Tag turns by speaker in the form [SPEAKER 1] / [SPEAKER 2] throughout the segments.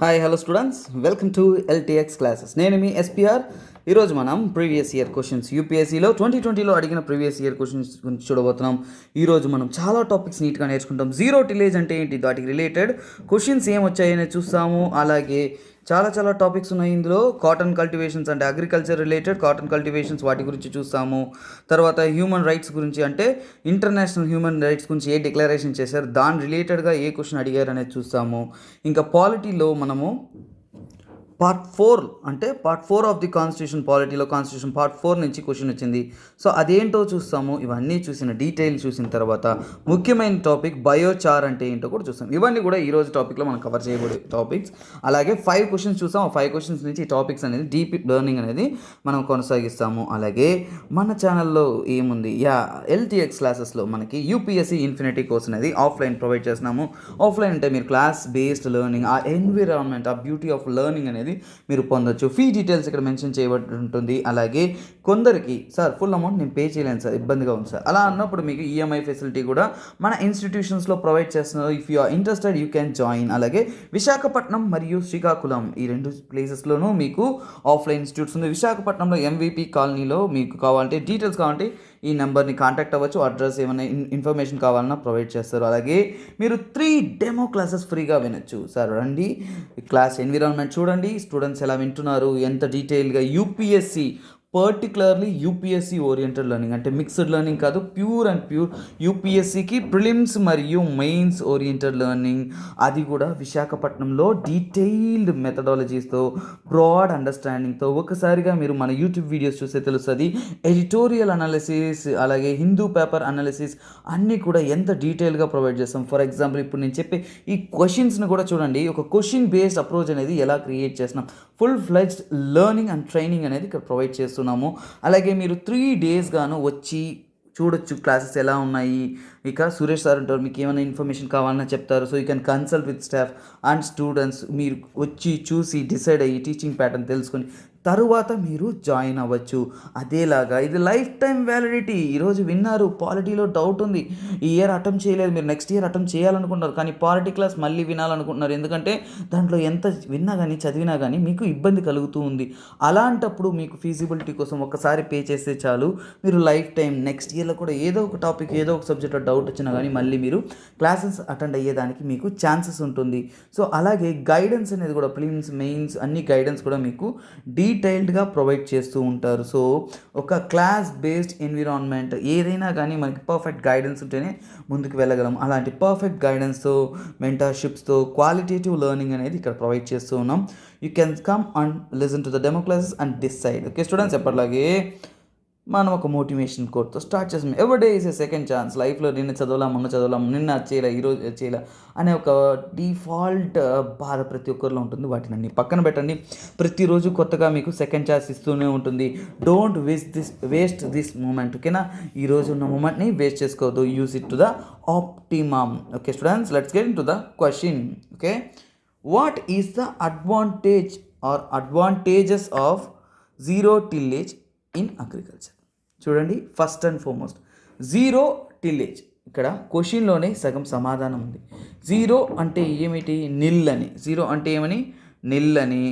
[SPEAKER 1] Hi hello students, welcome to LTX classes. నేను మీ SPR. ఈరోజు మనం ప్రీవియస్ ఇయర్ క్వశ్చన్స్ యూపీఎస్సీలో 2020లో అడిగిన ప్రీవియస్ ఇయర్ క్వశ్చన్స్ గురించి చూడబోతున్నాం. ఈరోజు మనం చాలా టాపిక్స్ నీట్గా నేర్చుకుంటాం. జీరో టిలేజ్ అంటే ఏంటి, వాటికి రిలేటెడ్ క్వశ్చన్స్ ఏం వచ్చాయని చూస్తాము. అలాగే చాలా టాపిక్స్ ఉన్నాయి ఇందులో. కాటన్ కల్టివేషన్స్ అంటే అగ్రికల్చర్ రిలేటెడ్ కాటన్ కల్టివేషన్స్, వాటి గురించి చూస్తాము. తర్వాత హ్యూమన్ రైట్స్ గురించి అంటే ఇంటర్నేషనల్ హ్యూమన్ రైట్స్ గురించి ఏ డిక్లరేషన్ చేశారు, దాని రిలేటెడ్గా ఏ క్వశ్చన్ అడిగారు అనేది చూస్తాము. ఇంకా పాలిటీలో మనము part four of the constitution, పాలిటీలో కాన్స్టిట్యూషన్ పార్ట్ 4 నుంచి క్వశ్చన్ వచ్చింది. సో అదేంటో చూస్తాము. ఇవన్నీ డీటెయిల్ చూసిన తర్వాత ముఖ్యమైన టాపిక్ బయోచార్ అంటే ఏంటో కూడా చూస్తాం. ఇవన్నీ కూడా ఈరోజు టాపిక్లో మనం కవర్ చేయబడే టాపిక్స్. అలాగే 5 క్వశ్చన్స్ చూస్తాం. ఆ 5 క్వశ్చన్స్ నుంచి టాపిక్స్ అనేది డీప్ లెర్నింగ్ అనేది మనం కొనసాగిస్తాము. అలాగే మన ఛానల్లో ఏముంది, ఎల్టీఎక్స్ క్లాసెస్లో మనకి యూపీఎస్సీ ఇన్ఫినిటీ కోర్స్ అనేది ఆఫ్లైన్ ప్రొవైడ్ చేస్తున్నాము. ఆఫ్లైన్ అంటే మీరు క్లాస్ బేస్డ్ లెర్నింగ్, ఆ ఎన్విరాన్మెంట్, ఆ బ్యూటీ ఆఫ్ లెర్నింగ్ అనేది మీరు పొందొచ్చు. ఫీ డీటెయిల్స్ ఇక్కడ మెన్షన్ చేయబడి ఉంటుంది. అలాగే కొందరికి సార్ ఫుల్ అమౌంట్ నేను పే చేయలేను సార్, ఇబ్బందిగా ఉంది సార్, అలా అన్నప్పుడు మీకు ఈఎంఐ ఫెసిలిటీ కూడా మన ఇన్స్టిట్యూషన్స్లో ప్రొవైడ్ చేస్తున్నారు. If you are interested you can join. అలాగే విశాఖపట్నం మరియు శ్రీకాకుళం ఈ 2 ప్లేసెస్లోనూ మీకు ఆఫ్లైన్ ఇన్స్టిట్యూట్స్ ఉంది. విశాఖపట్నంలో ఎంవిపి కాలనీలో మీకు కావాలంటే డీటెయిల్స్ కావాలంటే ఈ నెంబర్ని కాంటాక్ట్ అవ్వచ్చు. అడ్రస్ ఏమైనా ఇన్ఫర్మేషన్ కావాలన్నా ప్రొవైడ్ చేస్తారు. అలాగే మీరు 3 డెమో క్లాసెస్ ఫ్రీగా వినొచ్చు. సార్ రండి, క్లాస్ ఎన్విరాన్మెంట్ చూడండి, స్టూడెంట్స్ ఎలా వింటున్నారు, ఎంత డీటెయిల్గా UPSC, particularly UPSC oriented learning అంటే మిక్స్డ్ లెర్నింగ్ కాదు, ప్యూర్ యూపీఎస్సీకి ప్రిలిమ్స్ మరియు మెయిన్స్ ఓరియంటెడ్ లెర్నింగ్, అది కూడా విశాఖపట్నంలో డీటెయిల్డ్ మెథడాలజీస్తో, బ్రాడ్ అండర్స్టాండింగ్తో. ఒకసారిగా మీరు మన యూట్యూబ్ వీడియోస్ చూస్తే తెలుస్తుంది. ఎడిటోరియల్ అనాలిసిస్, అలాగే హిందూ పేపర్ అనాలిసిస్ అన్నీ కూడా ఎంత డీటెయిల్గా ప్రొవైడ్ చేస్తాం. ఫర్ ఎగ్జాంపుల్ ఇప్పుడు నేను చెప్పే ఈ క్వశ్చన్స్ని కూడా చూడండి. ఒక క్వశ్చన్ బేస్డ్ అప్రోచ్ అనేది ఎలా క్రియేట్ చేస్తున్నాం, full fledged learning and training అనేది ఇక్కడ ప్రొవైడ్ చేస్తున్నాము. అలాగే మీరు 3 days గాను వచ్చి చూడొచ్చు క్లాసెస్ ఎలా ఉన్నాయి. ఇక సురేష్ సార్ ఉంటారు, మీకు ఏమైనా ఇన్ఫర్మేషన్ కావాలన్నా చెప్తారు. So you can consult with staff and students. మీరు వచ్చి చూసి డిసైడ్ అయ్యి టీచింగ్ ప్యాటర్న్ తెలుసుకొని తరువాత మీరు జాయిన్ అవ్వచ్చు. అదేలాగా ఇది లైఫ్ టైం వ్యాలిడిటీ. ఈరోజు విన్నారు, పాలిటీలో డౌట్ ఉంది, ఈ ఇయర్ అటెంప్ట్ చేయలేదు, మీరు నెక్స్ట్ ఇయర్ అటెంప్ట్ చేయాలనుకుంటున్నారు, కానీ పాలిటీ క్లాస్ మళ్ళీ వినాలనుకుంటున్నారు. ఎందుకంటే దాంట్లో ఎంత విన్నా కానీ చదివినా కానీ మీకు ఇబ్బంది కలుగుతూ ఉంది. అలాంటప్పుడు మీకు ఫీజిబిలిటీ కోసం ఒక్కసారి పే చేస్తే చాలు, మీరు లైఫ్ టైం నెక్స్ట్ ఇయర్లో కూడా ఏదో ఒక టాపిక్, ఏదో ఒక సబ్జెక్ట్లో డౌట్ వచ్చినా కానీ మళ్ళీ మీరు క్లాసెస్ అటెండ్ అయ్యేదానికి మీకు ఛాన్సెస్ ఉంటుంది. సో అలాగే గైడెన్స్ అనేది కూడా ప్రిలిమ్స్, మెయిన్స్ అన్ని గైడెన్స్ కూడా మీకు డీటెయిల్డ్గా ప్రొవైడ్ చేస్తూ ఉంటారు. సో ఒక క్లాస్ బేస్డ్ ఎన్విరాన్మెంట్ ఏదైనా కానీ మనకి పర్ఫెక్ట్ గైడెన్స్ ఉంటేనే ముందుకు వెళ్ళగలం. అలాంటి పర్ఫెక్ట్ గైడెన్స్తో, మెంటర్షిప్స్తో క్వాలిటేటివ్ లెర్నింగ్ అనేది ఇక్కడ ప్రొవైడ్ చేస్తూ ఉన్నాం. You can come and listen to the demo classes and decide. Okay students, ఎప్పటిలాగే మనం ఒక మోటివేషన్ కోర్తో స్టార్ట్ చేస్తాం. ఎవరి day is a second chance. లైఫ్లో నిన్న చదవలాం, మొన్న చదవలాం, నిన్న చేయలే, ఈరోజు చేయలే అనే ఒక డిఫాల్ట్ బాధ ప్రతి ఒక్కరిలో ఉంటుంది. వాటిని అన్ని పక్కన పెట్టండి. ప్రతిరోజు కొత్తగా మీకు సెకండ్ ఛాన్స్ ఇస్తూనే ఉంటుంది. Don't waste this moment. ఓకేనా, ఈరోజు ఉన్న మూమెంట్ని వేస్ట్ చేసుకోవద్దు. Use it to the optimum. Okay students, let's get into the question. Okay, what is the advantage or advantages of zero tillage in agriculture? చూడండి, first and foremost zero tillage. ఇక్కడ క్వశ్చన్లోనే సగం సమాధానం ఉంది. Zero అంటే ఏమిటి? నిల్ అని. Zero అంటే ఏమని? నిల్ అని,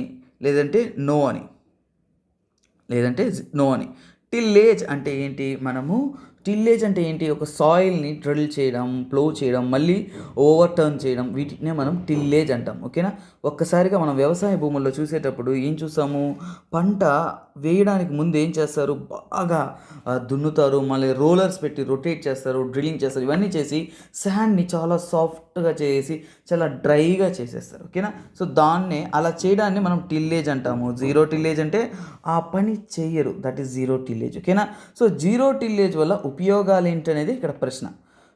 [SPEAKER 1] లేదంటే నో అని, టిల్లేజ్ అంటే ఏంటి? టిల్లేజ్ అంటే ఏంటి? ఒక సాయిల్ని డ్రిల్ చేయడం, ప్లో చేయడం, మళ్ళీ ఓవర్ టర్న్ చేయడం, వీటినే మనం టిల్లేజ్ అంటాం. ఓకేనా, ఒక్కసారిగా మనం వ్యవసాయ భూముల్లో చూసేటప్పుడు ఏం చూస్తాము? పంట వేయడానికి ముందు ఏం చేస్తారు? బాగా దున్నుతారు, మళ్ళీ రోలర్స్ పెట్టి రొటేట్ చేస్తారు, డ్రిల్లింగ్ చేస్తారు. ఇవన్నీ చేసి శాండ్ని చాలా సాఫ్ట్గా చేసి చాలా డ్రైగా చేసేస్తారు. ఓకేనా, సో దాన్నే అలా చేయడాన్ని మనం టిల్లేజ్ అంటాము. జీరో టిల్లేజ్ అంటే ఆ పని చేయరు, దట్ ఈస్ జీరో టిల్లేజ్. ఓకేనా, సో జీరో టిల్లేజ్ వల్ల ఉపయోగాలు ఏంటనేది ఇక్కడ ప్రశ్న.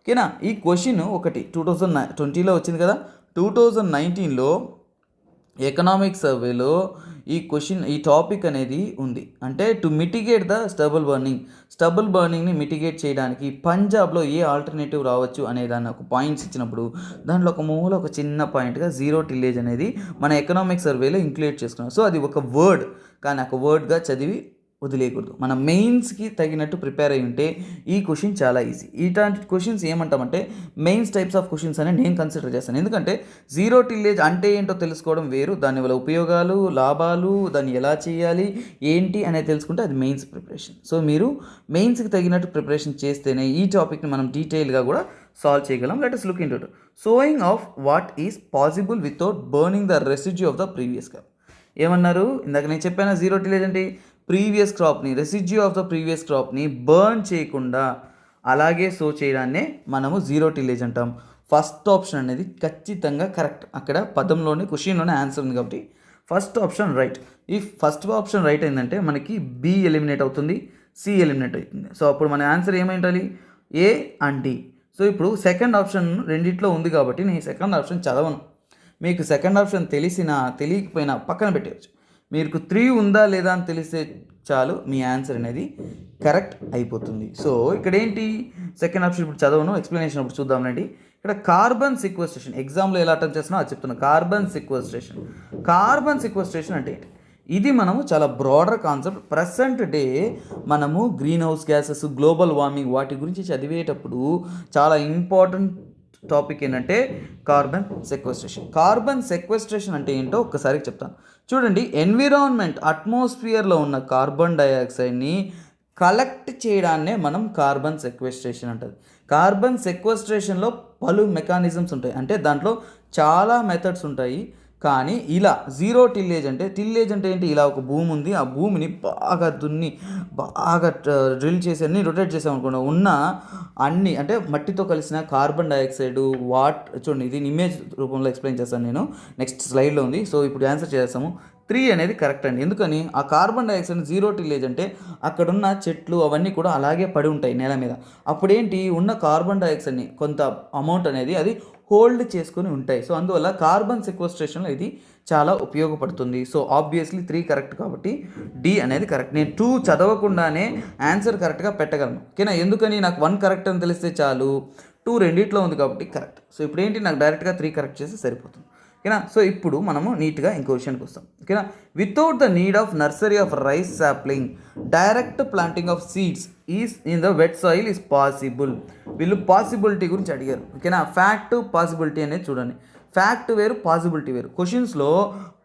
[SPEAKER 1] ఓకేనా, ఈ క్వశ్చన్ ఒకటి 2020లో వచ్చింది కదా. 2019లో ఎకనామిక్ సర్వేలో ఈ టాపిక్ అనేది ఉంది. అంటే టు మిటిగేట్ ద స్టబుల్ బర్నింగ్ని మిటిగేట్ చేయడానికి పంజాబ్లో ఏ ఆల్టర్నేటివ్ రావచ్చు అనే దాన్ని ఒక పాయింట్స్ ఇచ్చినప్పుడు దాంట్లో ఒక చిన్న పాయింట్గా జీరో టిల్లేజ్ అనేది మన ఎకనామిక్ సర్వేలో ఇంక్లూడ్ చేసుకున్నాం. సో అది ఒక వర్డ్, కానీ ఒక వర్డ్గా చదివి వదిలేయకూడదు. మన మెయిన్స్కి తగినట్టు ప్రిపేర్ అయి ఉంటే ఈ క్వశ్చన్ చాలా ఈజీ. ఇట్లాంటి క్వశ్చన్స్ ఏమంటామంటే మెయిన్స్ టైప్స్ ఆఫ్ క్వశ్చన్స్ అని నేను కన్సిడర్ చేస్తాను. ఎందుకంటే జీరో టిల్లేజ్ అంటే ఏంటో తెలుసుకోవడం వేరు, దానివల్ల ఉపయోగాలు లాభాలు, దాన్ని ఎలా చేయాలి ఏంటి అనేది తెలుసుకుంటే అది మెయిన్స్ ప్రిపరేషన్. సో మీరు మెయిన్స్కి తగినట్టు ప్రిపరేషన్ చేస్తేనే ఈ టాపిక్ని మనం డీటెయిల్గా కూడా సాల్వ్ చేయగలం. Let us look into it. Sowing of what is possible without burning the residue of the previous crop. ఏమన్నారు ఇందాక నేను చెప్పాను, జీరో టిల్లేజ్ అంటే ప్రీవియస్ క్రాప్ని, రెసిడ్యూ ఆఫ్ ద ప్రీవియస్ క్రాప్ని బర్న్ చేయకుండా అలాగే సో చేయడాన్నే మనము జీరో టిల్లేజ్ అంటాం. ఫస్ట్ ఆప్షన్ అనేది ఖచ్చితంగా కరెక్ట్. అక్కడ పదంలోనే క్వశ్చన్లోనే ఆన్సర్ ఉంది కాబట్టి ఫస్ట్ ఆప్షన్ రైట్. ఈ ఫస్ట్ ఆప్షన్ రైట్ అయిందంటే మనకి బి ఎలిమినేట్ అవుతుంది, సి ఎలిమినేట్ అవుతుంది. సో అప్పుడు మన ఆన్సర్ ఏమైండాలి, ఏ అండ్ డి. సో ఇప్పుడు సెకండ్ ఆప్షన్ రెండిట్లో ఉంది కాబట్టి నేను సెకండ్ ఆప్షన్ చదవను. మీకు సెకండ్ ఆప్షన్ తెలిసినా తెలియకపోయినా పక్కన పెట్టవచ్చు. మీకు 3 ఉందా లేదా అని తెలిస్తే చాలు మీ ఆన్సర్ అనేది కరెక్ట్ అయిపోతుంది. సో ఇక్కడ ఏంటి సెకండ్ ఆప్షన్ ఇప్పుడు చదవను, ఎక్స్ప్లెనేషన్ ఇప్పుడు చూద్దామండి. ఇక్కడ కార్బన్ సిక్వెస్ట్రేషన్ ఎగ్జామ్లో ఎలా అటెంప్ట్ చేస్తున్నా అది చెప్తున్నా. కార్బన్ సిక్వెస్ట్రేషన్ అంటే ఏంటి? ఇది మనము చాలా బ్రాడర్ కాన్సెప్ట్. ప్రజెంట్ డే మనము green house gases, global warming వాటి గురించి చదివేటప్పుడు చాలా ఇంపార్టెంట్ టాపిక్ ఏంటంటే కార్బన్ సెక్వెస్ట్రేషన్ అంటే ఏంటో ఒక్కసారి చెప్తాను చూడండి. ఎన్విరాన్మెంట్ అట్మాస్ఫియర్లో ఉన్న కార్బన్ డైఆక్సైడ్ని కలెక్ట్ చేయడాన్నే మనం కార్బన్ సెక్వెస్ట్రేషన్ అంటుంది. కార్బన్ సెక్వెస్ట్రేషన్లో పలు మెకానిజమ్స్ ఉంటాయి, అంటే దాంట్లో చాలా మెథడ్స్ ఉంటాయి. కానీ ఇలా జీరో టిల్లేజ్ అంటే ఏంటి, ఇలా ఒక భూమి ఉంది, ఆ భూమిని బాగా దున్ని బాగా డ్రిల్ చేసి అన్ని రొటేట్ చేసామనుకోండి, ఉన్న అన్ని అంటే మట్టితో కలిసిన కార్బన్ డైఆక్సైడ్ చూడండి, దీని ఇమేజ్ రూపంలో ఎక్స్ప్లెయిన్ చేస్తాను నేను, నెక్స్ట్ స్లైడ్లో ఉంది. సో ఇప్పుడు ఆన్సర్ చేస్తాము. 3 అనేది కరెక్ట్ అండి. ఎందుకని ఆ కార్బన్ డైఆక్సైడ్ జీరో టిల్లేజ్ అంటే అక్కడున్న చెట్లు అవన్నీ కూడా అలాగే పడి ఉంటాయి నేల మీద. అప్పుడేంటి ఉన్న కార్బన్ డైఆక్సైడ్ని కొంత అమౌంట్ అనేది అది హోల్డ్ చేసుకొని ఉంటాయి. సో అందువల్ల కార్బన్ సెక్వెస్ట్రేషన్లో ఇది చాలా ఉపయోగపడుతుంది. సో ఆబ్వియస్లీ 3 కరెక్ట్ కాబట్టి డి అనేది కరెక్ట్. నేను 2 చదవకుండానే ఆన్సర్ కరెక్ట్గా పెట్టగలను. ఓకేనా? ఎందుకని నాకు 1 కరెక్ట్ అని తెలిస్తే చాలు, 2 రెండిట్లో ఉంది కాబట్టి కరెక్ట్. సో ఇప్పుడు ఏంటి నాకు డైరెక్ట్గా 3 కరెక్ట్ చేస్తే సరిపోతుంది. ఓకేనా? సో ఇప్పుడు మనము నీట్గా ఇంకో విషయానికి వస్తాం. ఓకేనా? Without the need of nursery of rice sapling direct planting of seeds is in the wet soil is possible. వీళ్ళు పాసిబిలిటీ గురించి అడిగారు. ఓకేనా? ఫ్యాక్ట్ పాసిబిలిటీ అనేది చూడండి. ఫ్యాక్ట్ వేరు, పాసిబిలిటీ వేరు. క్వశ్చన్స్లో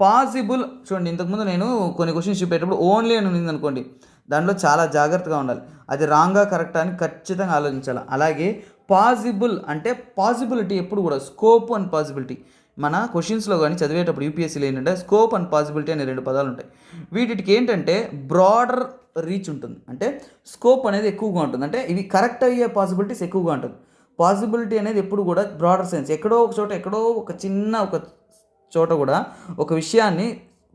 [SPEAKER 1] పాసిబుల్ చూడండి, ఇంతకుముందు నేను కొన్ని క్వశ్చన్స్ చెప్పేటప్పుడు ఓన్లీ అని ఉంది అనుకోండి, దాంట్లో చాలా జాగ్రత్తగా ఉండాలి. అది రాంగా కరెక్టా అని ఖచ్చితంగా ఆలోచించాలి. అలాగే పాసిబుల్ అంటే పాసిబిలిటీ ఎప్పుడు కూడా స్కోప్ అండ్ పాసిబిలిటీ. మన క్వశ్చన్స్లో కానీ చదివేటప్పుడు యూపీఎస్సీలో ఏంటంటే స్కోప్ అండ్ పాసిబిలిటీ అనే 2 పదాలు ఉంటాయి. వీటికి ఏంటంటే బ్రాడర్ రీచ్ ఉంటుంది, అంటే స్కోప్ అనేది ఎక్కువగా ఉంటుంది, అంటే ఇవి కరెక్ట్ అయ్యే పాసిబిలిటీస్ ఎక్కువగా ఉంటుంది. పాసిబిలిటీ అనేది ఎప్పుడు కూడా బ్రాడర్ సెన్స్, ఎక్కడో ఒక చిన్న ఒక చోట కూడా ఒక విషయాన్ని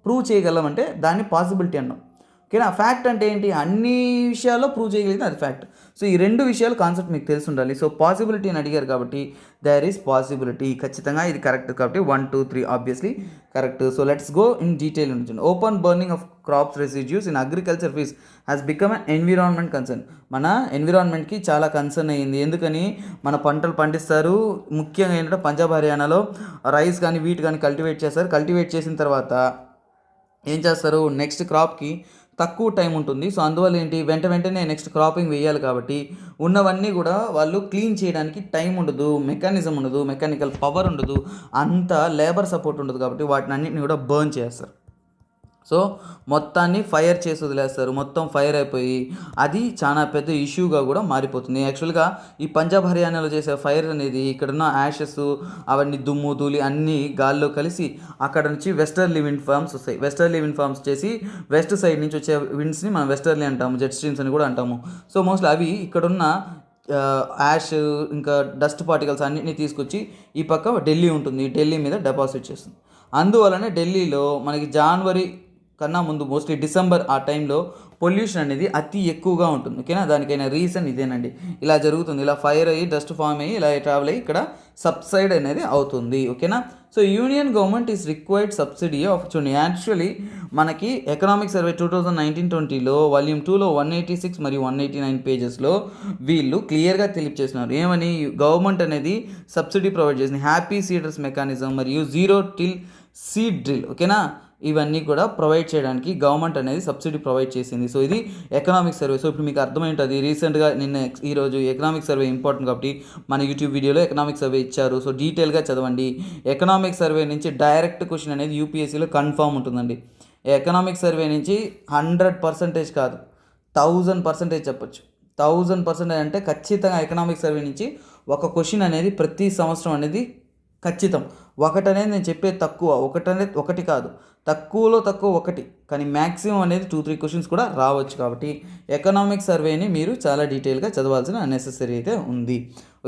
[SPEAKER 1] ప్రూవ్ చేయగలమంటే దాన్ని పాసిబిలిటీ అన్నాం. ఓకేనా? ఫ్యాక్ట్ అంటే ఏంటి, అన్ని విషయాల్లో ప్రూవ్ చేయగలిగితే అది ఫ్యాక్ట్. సో ఈ 2 విషయాలు కాన్సెప్ట్ మీకు తెలిసి ఉండాలి. సో పాసిబిలిటీ అని అడిగారు కాబట్టి దేర్ ఈస్ పాసిబిలిటీ, ఖచ్చితంగా ఇది కరెక్ట్ కాబట్టి 1, 2, 3 obviously correct. So let's go in detail నుంచి. Open burning of crops residues in agriculture fields has become an environment concern. మన ఎన్విరాన్మెంట్కి చాలా కన్సర్న్ అయ్యింది. ఎందుకని మన పంటలు పండిస్తారు, ముఖ్యంగా ఏంటంటే పంజాబ్ హర్యానాలో రైస్ కానీ వీట్ కానీ కల్టివేట్ చేస్తారు. కల్టివేట్ చేసిన తర్వాత ఏం చేస్తారు, నెక్స్ట్ క్రాప్కి తక్కువ టైం ఉంటుంది. సో అందువల్ల ఏంటి, వెంటనే నెక్స్ట్ క్రాపింగ్ వేయాలి కాబట్టి ఉన్నవన్నీ కూడా వాళ్ళు క్లీన్ చేయడానికి టైం ఉండదు, మెకానిజం ఉండదు, మెకానికల్ పవర్ ఉండదు, అంత లేబర్ సపోర్ట్ ఉండదు కాబట్టి వాటిని అన్నింటిని కూడా బర్న్ చేస్తారు. సో మొత్తాన్ని ఫైర్ చేసి వదిలేస్తారు. మొత్తం ఫైర్ అయిపోయి అది చాలా పెద్ద ఇష్యూగా కూడా మారిపోతుంది. యాక్చువల్గా ఈ పంజాబ్ హర్యానాలో చేసే ఫైర్ అనేది ఇక్కడున్న యాషెస్ అవన్నీ దుమ్ము ధూళి అన్నీ గాల్లో కలిసి అక్కడ నుంచి వెస్టర్లీ విండ్ ఫార్మ్స్ వస్తాయి. వెస్టర్లీ విండ్ ఫార్మ్స్ చేసి వెస్ట్ సైడ్ నుంచి వచ్చే విండ్స్ని మనం వెస్టర్లీ అంటాము, జెట్ స్ట్రీమ్స్ అని కూడా అంటాము. సో మోస్ట్లీ అవి ఇక్కడున్న యాష్ ఇంకా డస్ట్ పార్టికల్స్ అన్నింటినీ తీసుకొచ్చి ఈ పక్క ఢిల్లీ ఉంటుంది, ఢిల్లీ మీద డిపాజిట్ చేస్తుంది. అందువలనే ఢిల్లీలో మనకి జనవరి కన్నా ముందు మోస్ట్లీ డిసెంబర్ ఆ టైంలో పొల్యూషన్ అనేది అతి ఎక్కువగా ఉంటుంది. ఓకేనా? దానికైనా రీజన్ ఇదేనండి. ఇలా జరుగుతుంది, ఇలా ఫైర్ అయ్యి డస్ట్ ఫామ్ అయ్యి ఇలా ట్రావెల్ అయ్యి ఇక్కడ సబ్సైడ్ అనేది అవుతుంది. ఓకేనా? So union government is required subsidy of చూడండి. యాక్చువల్లీ మనకి ఎకనామిక్ సర్వే 2019-20లో వాల్యూమ్ 2లో 186 మరియు 189 పేజెస్లో వీళ్ళు క్లియర్గా తెలియజేస్తున్నారు. ఏమని, గవర్నమెంట్ అనేది సబ్సిడీ ప్రొవైడ్ చేసింది హ్యాపీ సీడర్స్ మెకానిజం మరియు జీరో టిల్ సీడ్ డ్రిల్. ఓకేనా? ఇవన్నీ కూడా ప్రొవైడ్ చేయడానికి గవర్నమెంట్ అనేది సబ్సిడీ ప్రొవైడ్ చేసింది. సో ఇది ఎకనామిక్ సర్వే. సో ఇప్పుడు మీకు అర్థమై ఉంటుంది, రీసెంట్గా ఈరోజు ఎకనామిక్ సర్వే ఇంపార్టెంట్ కాబట్టి మన యూట్యూబ్ వీడియోలో ఎకనామిక్ సర్వే ఇచ్చారు. సో డీటెయిల్గా చదవండి. ఎకనామిక్ సర్వే నుంచి డైరెక్ట్ క్వశ్చన్ అనేది యూపీఎస్సీలో కన్ఫామ్ ఉంటుందండి. ఎకనామిక్ సర్వే నుంచి 100% కాదు, 1000% చెప్పొచ్చు. 1000% అంటే ఖచ్చితంగా ఎకనామిక్ సర్వే నుంచి ఒక క్వశ్చన్ అనేది ప్రతి సంవత్సరం అనేది ఖచ్చితం. ఒకటనేది నేను చెప్పేది తక్కువ, ఒకటి కాదు, తక్కువలో తక్కువ ఒకటి, కానీ మ్యాక్సిమం అనేది 2-3 క్వశ్చన్స్ కూడా రావచ్చు. కాబట్టి ఎకనామిక్ సర్వేని మీరు చాలా డీటెయిల్గా చదవాల్సిన నెసెసరీ అయితే ఉంది.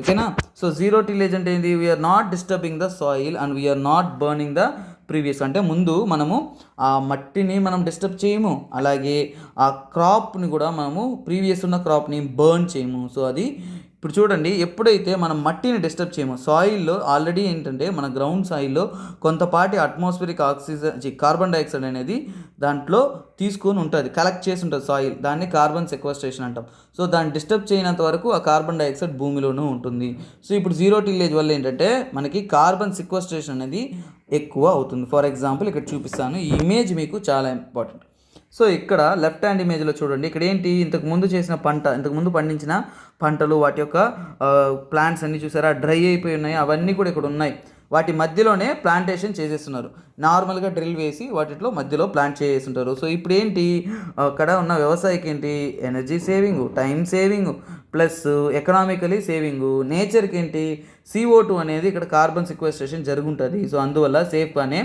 [SPEAKER 1] ఓకేనా. సో జీరో టిల్లేజ్ అంటే ఏంటి? We are not disturbing the soil and we are not burning the previous. అంటే ముందు మనము ఆ మట్టిని మనం డిస్టర్బ్ చేయము, అలాగే ఆ క్రాప్ని కూడా మనము ప్రీవియస్ ఉన్న క్రాప్ని బర్న్ చేయము. సో అది ఇప్పుడు చూడండి, ఎప్పుడైతే మనం మట్టిని డిస్టర్బ్ చేయమో, సాయిల్లో ఆల్రెడీ ఏంటంటే మన గ్రౌండ్ సాయిల్లో కొంతపాటి అట్మాస్ఫిరిక్ కార్బన్ డైఆక్సైడ్ అనేది దాంట్లో తీసుకొని ఉంటుంది, కలెక్ట్ చేసి ఉంటుంది సాయిల్. దాన్ని కార్బన్ సెక్వెస్ట్రేషన్ అంటాం. సో దాన్ని డిస్టర్బ్ చేయనంత వరకు ఆ కార్బన్ డైఆక్సైడ్ భూమిలోనూ ఉంటుంది. సో ఇప్పుడు జీరో టిల్లేజ్ వల్ల ఏంటంటే మనకి కార్బన్ సెక్వెస్ట్రేషన్ అనేది ఎక్కువ అవుతుంది. ఫర్ ఎగ్జాంపుల్ ఇక్కడ చూపిస్తాను, ఈ ఇమేజ్ మీకు చాలా ఇంపార్టెంట్. సో ఇక్కడ లెఫ్ట్ హ్యాండ్ ఇమేజ్లో చూడండి, ఇక్కడ ఏంటి, ఇంతకుముందు పండించిన పంటలు, వాటి యొక్క ప్లాంట్స్ అన్నీ చూసారా, డ్రై అయిపోయి ఉన్నాయి. అవన్నీ కూడా ఇక్కడ ఉన్నాయి. వాటి మధ్యలోనే ప్లాంటేషన్ చేసేస్తున్నారు. నార్మల్గా డ్రిల్ వేసి వాటిలో మధ్యలో ప్లాంట్ చేసేస్తుంటారు. సో ఇప్పుడు ఏంటి, అక్కడ ఉన్న వ్యవసాయకి ఏంటి, energy saving, time saving, plus economically saving. నేచర్కి ఏంటి, CO2 అనేది ఇక్కడ కార్బన్ సిక్వెస్ట్రేషన్ జరుగుంటుంది. సో అందువల్ల సేఫ్గానే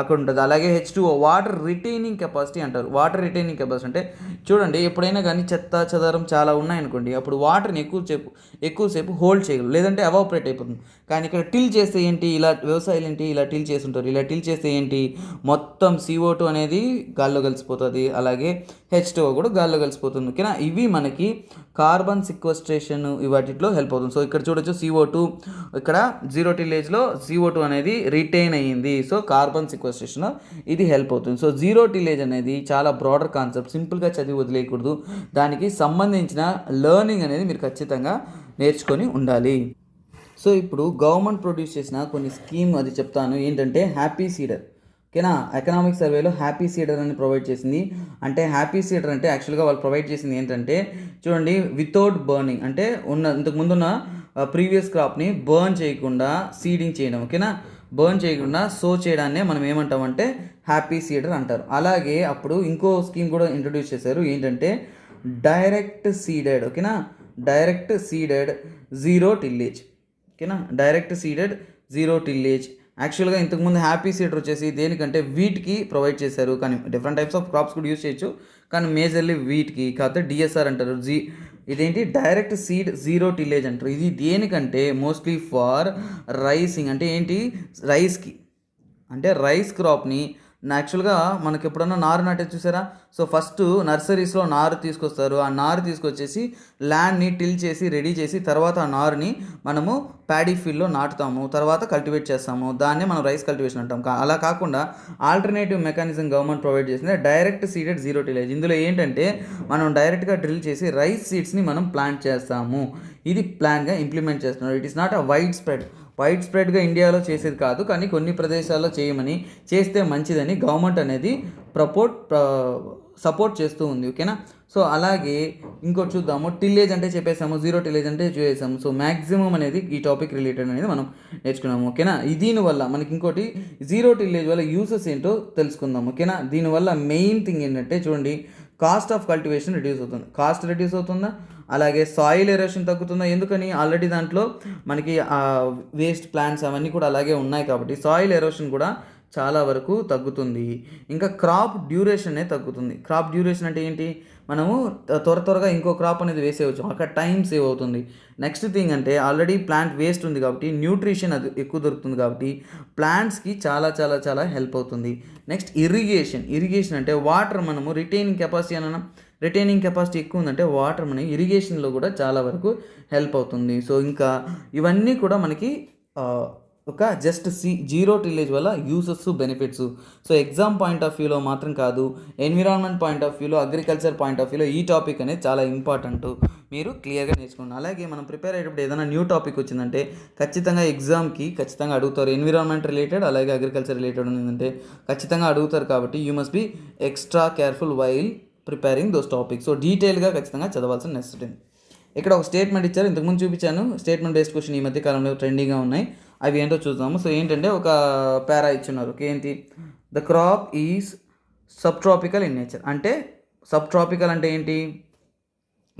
[SPEAKER 1] అక్కడ ఉంటుంది. అలాగే H2O, వాటర్ రిటైనింగ్ కెపాసిటీ అంటారు. వాటర్ రిటైనింగ్ కెపాసిటీ అంటే చూడండి, ఎప్పుడైనా కానీ చెత్త చెదారం చాలా ఉన్నాయనుకోండి, అప్పుడు వాటర్ని ఎక్కువసేపు హోల్డ్ చేయగలరు, లేదంటే ఎవాపరేట్ అయిపోతుంది. కానీ ఇక్కడ టిల్ చేస్తే ఏంటి, ఇలా వ్యవసాయాలు ఏంటి ఇలా టిల్ చేసి ఉంటారు. ఇలా టిల్ చేస్తే ఏంటి, మొత్తం CO2 అనేది గాల్లో కలిసిపోతుంది, అలాగే H2O కూడా గాల్లో కలిసిపోతుంది. ఓకేనా. ఇవి మనకి కార్బన్ సిక్వెస్ట్రేషన్ వాటిలో హెల్ప్ అవుతుంది. సో ఇక్కడ చూడొచ్చు CO2, ఇక్కడ జీరో టిల్లేజ్లో CO2 అనేది రిటైన్ అయ్యింది. సో కార్బన్ సిక్వెస్ట్రేషన్ ఇది హెల్ప్ అవుతుంది. సో జీరో టిల్లేజ్ అనేది చాలా బ్రాడర్ కాన్సెప్ట్, సింపుల్గా చదివి వదిలేయకూడదు. దానికి సంబంధించిన లెర్నింగ్ అనేది మీరు ఖచ్చితంగా నేర్చుకొని ఉండాలి. సో ఇప్పుడు గవర్నమెంట్ ప్రొడ్యూస్ చేసిన కొన్ని స్కీమ్ అది చెప్తాను. ఏంటంటే హ్యాపీ సీడర్. ఓకేనా. ఎకనామిక్ సర్వేలో హ్యాపీ సీడర్ అని ప్రొవైడ్ చేసింది. అంటే హ్యాపీ సీడర్ అంటే యాక్చువల్గా వాళ్ళు ప్రొవైడ్ చేసింది ఏంటంటే చూడండి, వితౌట్ బర్నింగ్, అంటే ఇంతకుముందున్న ప్రీవియస్ క్రాప్ని బర్న్ చేయకుండా సీడింగ్ చేయడం. ఓకేనా. బర్న్ చేయకుండా సో చేయడాన్నే మనం ఏమంటామంటే హ్యాపీ సీడర్ అంటారు. అలాగే అప్పుడు ఇంకో స్కీమ్ కూడా ఇంట్రొడ్యూస్ చేశారు. ఏంటంటే డైరెక్ట్ సీడెడ్. ఓకేనా. Direct seeded zero tillage. ఓకేనా. Direct seeded zero tillage. యాక్చువల్గా ఇంతకుముందు హ్యాపీ సీడర్ వచ్చేసి దేనికంటే వీట్కి ప్రొవైడ్ చేశారు, కానీ డిఫరెంట్ టైప్స్ ఆఫ్ క్రాప్స్ కూడా యూజ్ చేయొచ్చు, కానీ మేజర్లీ వీట్కి. కాకపోతే DSR అంటారు. ఇదేంటి, డైరెక్ట్ సీడ్ జీరో టిల్లేజ్ అంటారు. ఇది దేనికంటే మోస్ట్లీ ఫార్ రైసింగ్. అంటే ఏంటి, రైస్కి, అంటే రైస్ క్రాప్ని యాక్చువల్గా మనకి ఎప్పుడన్నా నారు నాటే చూసారా. సో ఫస్ట్ నర్సరీస్లో నారు తీసుకొస్తారు. ఆ నారు తీసుకొచ్చేసి ల్యాండ్ని టిల్ చేసి రెడీ చేసి తర్వాత ఆ నారుని మనము ప్యాడీ ఫీల్డ్లో నాటుతాము, తర్వాత కల్టివేట్ చేస్తాము. దాన్నే మనం రైస్ కల్టివేషన్ అంటాం. అలా కాకుండా ఆల్టర్నేటివ్ మెకానిజం గవర్నమెంట్ ప్రొవైడ్ చేసింది డైరెక్ట్ సీడెడ్ జీరో టిలేజ్. ఇందులో ఏంటంటే మనం డైరెక్ట్గా డ్రిల్ చేసి రైస్ సీడ్స్ని మనం ప్లాంట్ చేస్తాము. ఇది ప్లాన్గా ఇంప్లిమెంట్ చేస్తున్నారు. It is not a wide స్ప్రెడ్గా ఇండియాలో చేసేది కాదు, కానీ కొన్ని ప్రదేశాల్లో చేయమని, చేస్తే మంచిదని గవర్నమెంట్ అనేది సపోర్ట్ చేస్తూ ఉంది. ఓకేనా. సో అలాగే ఇంకోటి చూద్దాము. టిల్లేజ్ అంటే చెప్పేసాము, జీరో టిల్లేజ్ అంటే చూసేసాము. సో మ్యాక్సిమం అనేది ఈ టాపిక్ రిలేటెడ్ అనేది మనం నేర్చుకున్నాము. ఓకేనా. దీనివల్ల మనకి ఇంకోటి జీరో టిల్లేజ్ వల్ల యూసెస్ ఏంటో తెలుసుకుందాం. ఓకేనా. దీనివల్ల మెయిన్ థింగ్ ఏంటంటే చూడండి, కాస్ట్ ఆఫ్ కల్టివేషన్ రిడ్యూస్ అవుతుంది. కాస్ట్ రిడ్యూస్ అవుతుందా, అలాగే సాయిల్ ఎరోషన్ తగ్గుతుందా. ఎందుకని, ఆల్రెడీ దాంట్లో మనకి వేస్ట్ ప్లాంట్స్ అవన్నీ కూడా అలాగే ఉన్నాయి కాబట్టి సాయిల్ ఎరోషన్ కూడా చాలా వరకు తగ్గుతుంది. ఇంకా క్రాప్ డ్యూరేషన్ అనేది తగ్గుతుంది. క్రాప్ డ్యూరేషన్ అంటే ఏంటి, మనము త్వరగా ఇంకో క్రాప్ అనేది వేసేయవచ్చు, అక్కడ టైం సేవ్ అవుతుంది. నెక్స్ట్ థింగ్ అంటే ఆల్రెడీ ప్లాంట్ వేస్ట్ ఉంది కాబట్టి న్యూట్రిషన్ అది ఎక్కువ దొరుకుతుంది కాబట్టి ప్లాంట్స్కి చాలా చాలా చాలా హెల్ప్ అవుతుంది. నెక్స్ట్ ఇరిగేషన్ అంటే వాటర్ మనము రిటైనింగ్ కెపాసిటీ ఎక్కువ ఉందంటే వాటర్ మన ఇరిగేషన్లో కూడా చాలా వరకు హెల్ప్ అవుతుంది. సో ఇంకా ఇవన్నీ కూడా మనకి ఒక జస్ట్ జీరో టిల్లేజ్ వల్ల uses benefits. So exam point of వ్యూలో మాత్రం కాదు, ఎన్విరాన్మెంట్ పాయింట్ ఆఫ్ వ్యూలో, అగ్రికల్చర్ పాయింట్ ఆఫ్ వ్యూలో ఈ టాపిక్ అనేది చాలా ఇంపార్టెంట్. మీరు క్లియర్గా నేర్చుకోండి. అలాగే మనం ప్రిపేర్ అయ్యేటప్పుడు ఏదైనా న్యూ టాపిక్ వచ్చిందంటే ఖచ్చితంగా ఎగ్జామ్కి ఖచ్చితంగా అడుగుతారు. ఎన్విరాన్మెంట్ రిలేటెడ్ అలాగే అగ్రికల్చర్ రిలేటెడ్ ఉందంటే ఖచ్చితంగా అడుగుతారు. కాబట్టి you must be extra careful while preparing those topics. So డీటెయిల్గా ఖచ్చితంగా చదవాల్సిన నెసెసిటీ ఉంది. ఇక్కడ ఒక స్టేట్మెంట్ ఇచ్చారు, ఇంతకుముందు చూపించాను. స్టేట్మెంట్ బేస్డ్ క్వశ్చన్ ఈ మధ్య కాలంలో ట్రెండింగ్గా ఉన్నాయి. అవి ఏంటో చూద్దాము. సో ఏంటంటే ఒక పారా ఇచ్చున్నారు. ఏంటి? The crop is sub tropical in nature. అంటే సబ్ ట్రాపికల్ అంటే ఏంటి?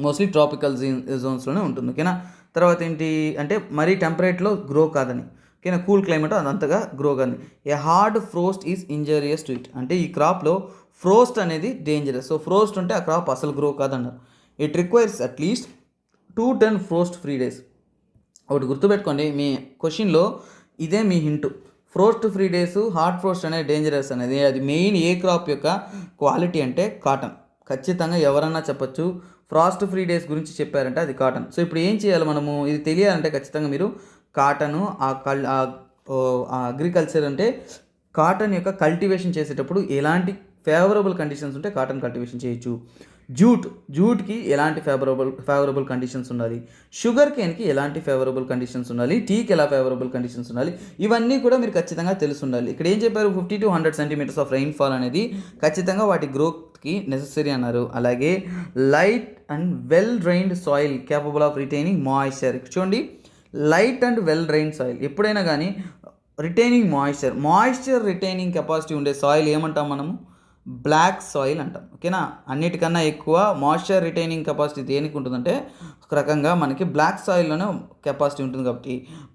[SPEAKER 1] మోస్ట్లీ ట్రాపికల్ జోన్స్లోనే ఉంటుంది. ఓకేనా. తర్వాత ఏంటి అంటే మరీ టెంపరేట్లో గ్రో కాదని. ఓకేనా. కూల్ క్లైమేట్ అంతగా గ్రో కాదని. A hard frost is injurious to it. అంటే ఈ క్రాప్లో ఫ్రోస్ట్ అనేది డేంజరస్. సో ఫ్రోస్ట్ ఉంటే ఆ క్రాప్ అసలు గ్రో కాదన్నారు. It requires at least 210 frost free days. ఒకటి గుర్తుపెట్టుకోండి, మీ క్వశ్చన్లో ఇదే మీ hint. Frost free days, hard frost అనేది డేంజరస్ అనేది అది మెయిన్ ఏ క్రాప్ యొక్క క్వాలిటీ అంటే కాటన్. ఖచ్చితంగా ఎవరన్నా చెప్పొచ్చు ఫ్రాస్ట్ ఫ్రీ డేస్ గురించి చెప్పారంటే అది కాటన్. సో ఇప్పుడు ఏం చేయాలి మనము? ఇది తెలియాలంటే ఖచ్చితంగా మీరు కాటను అగ్రికల్చర్ అంటే కాటన్ యొక్క కల్టివేషన్ చేసేటప్పుడు ఎలాంటి ఫేవరబుల్ కండిషన్స్ ఉంటే కాటన్ కల్టివేషన్ చేయొచ్చు. జూట్కి ఎలాంటి ఫేవరబుల్ కండిషన్స్ ఉండాలి, షుగర్ కేన్కి ఎలాంటి ఫేవరబుల్ కండిషన్స్ ఉండాలి, టీకి ఎలా ఫేవరబుల్ కండిషన్స్ ఉండాలి, ఇవన్నీ కూడా మీరు ఖచ్చితంగా తెలిసి ఉండాలి. ఇక్కడ ఏం చెప్పారు? 50 to 100 సెంటీమీటర్స్ ఆఫ్ రెయిన్ఫాల్ అనేది ఖచ్చితంగా వాటి గ్రోత్కి నెసెసరీ అన్నారు. అలాగే light and well drained soil capable of retaining moisture. చూడండి, light and well drained soil ఎప్పుడైనా కానీ రిటైనింగ్ మాయిశ్చర్ రిటైనింగ్ కెపాసిటీ ఉండే సాయిల్ ఏమంటాం మనము? బ్లాక్ సాయిల్ అంటాం. ఓకేనా. అన్నిటికన్నా ఎక్కువ మాయిశ్చర్ రిటైనింగ్ కెపాసిటీ దేనికి ఉంటుందంటే ఒక రకంగా మనకి బ్లాక్ సాయిల్లోనే కెపాసిటీ ఉంటుంది. కాబట్టి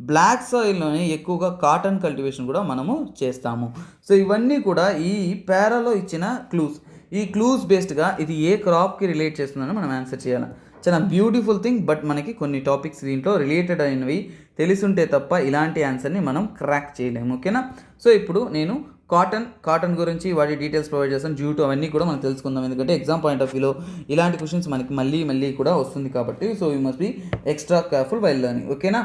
[SPEAKER 1] బ్లాక్ సాయిల్లోనే ఎక్కువగా కాటన్ కల్టివేషన్ కూడా మనము చేస్తాము. సో ఇవన్నీ కూడా ఈ పారాలో ఇచ్చిన క్లూస్. ఈ క్లూస్ బేస్డ్గా ఇది ఏ క్రాప్కి రిలేట్ చేస్తుందని మనం ఆన్సర్ చేయాలి. చాలా బ్యూటిఫుల్ థింగ్. బట్ మనకి కొన్ని టాపిక్స్ దీంట్లో రిలేటెడ్ అయినవి తెలిసుంటే తప్ప ఇలాంటి ఆన్సర్ని మనం క్రాక్ చేయలేము. ఓకేనా. సో ఇప్పుడు నేను కాటన్ గురించి వాటి డీటెయిల్స్ ప్రొవైడ్ చేస్తాను. జూట్ అవన్నీ కూడా మనం తెలుసుకుందాం. ఎందుకంటే ఎగ్జామ్ పాయింట్ ఆఫ్ వ్యూలో ఇలాంటి క్వశ్చన్స్ మనకి మళ్ళీ కూడా వస్తుంది కాబట్టి. So you must be extra careful while learning. ఓకేనా.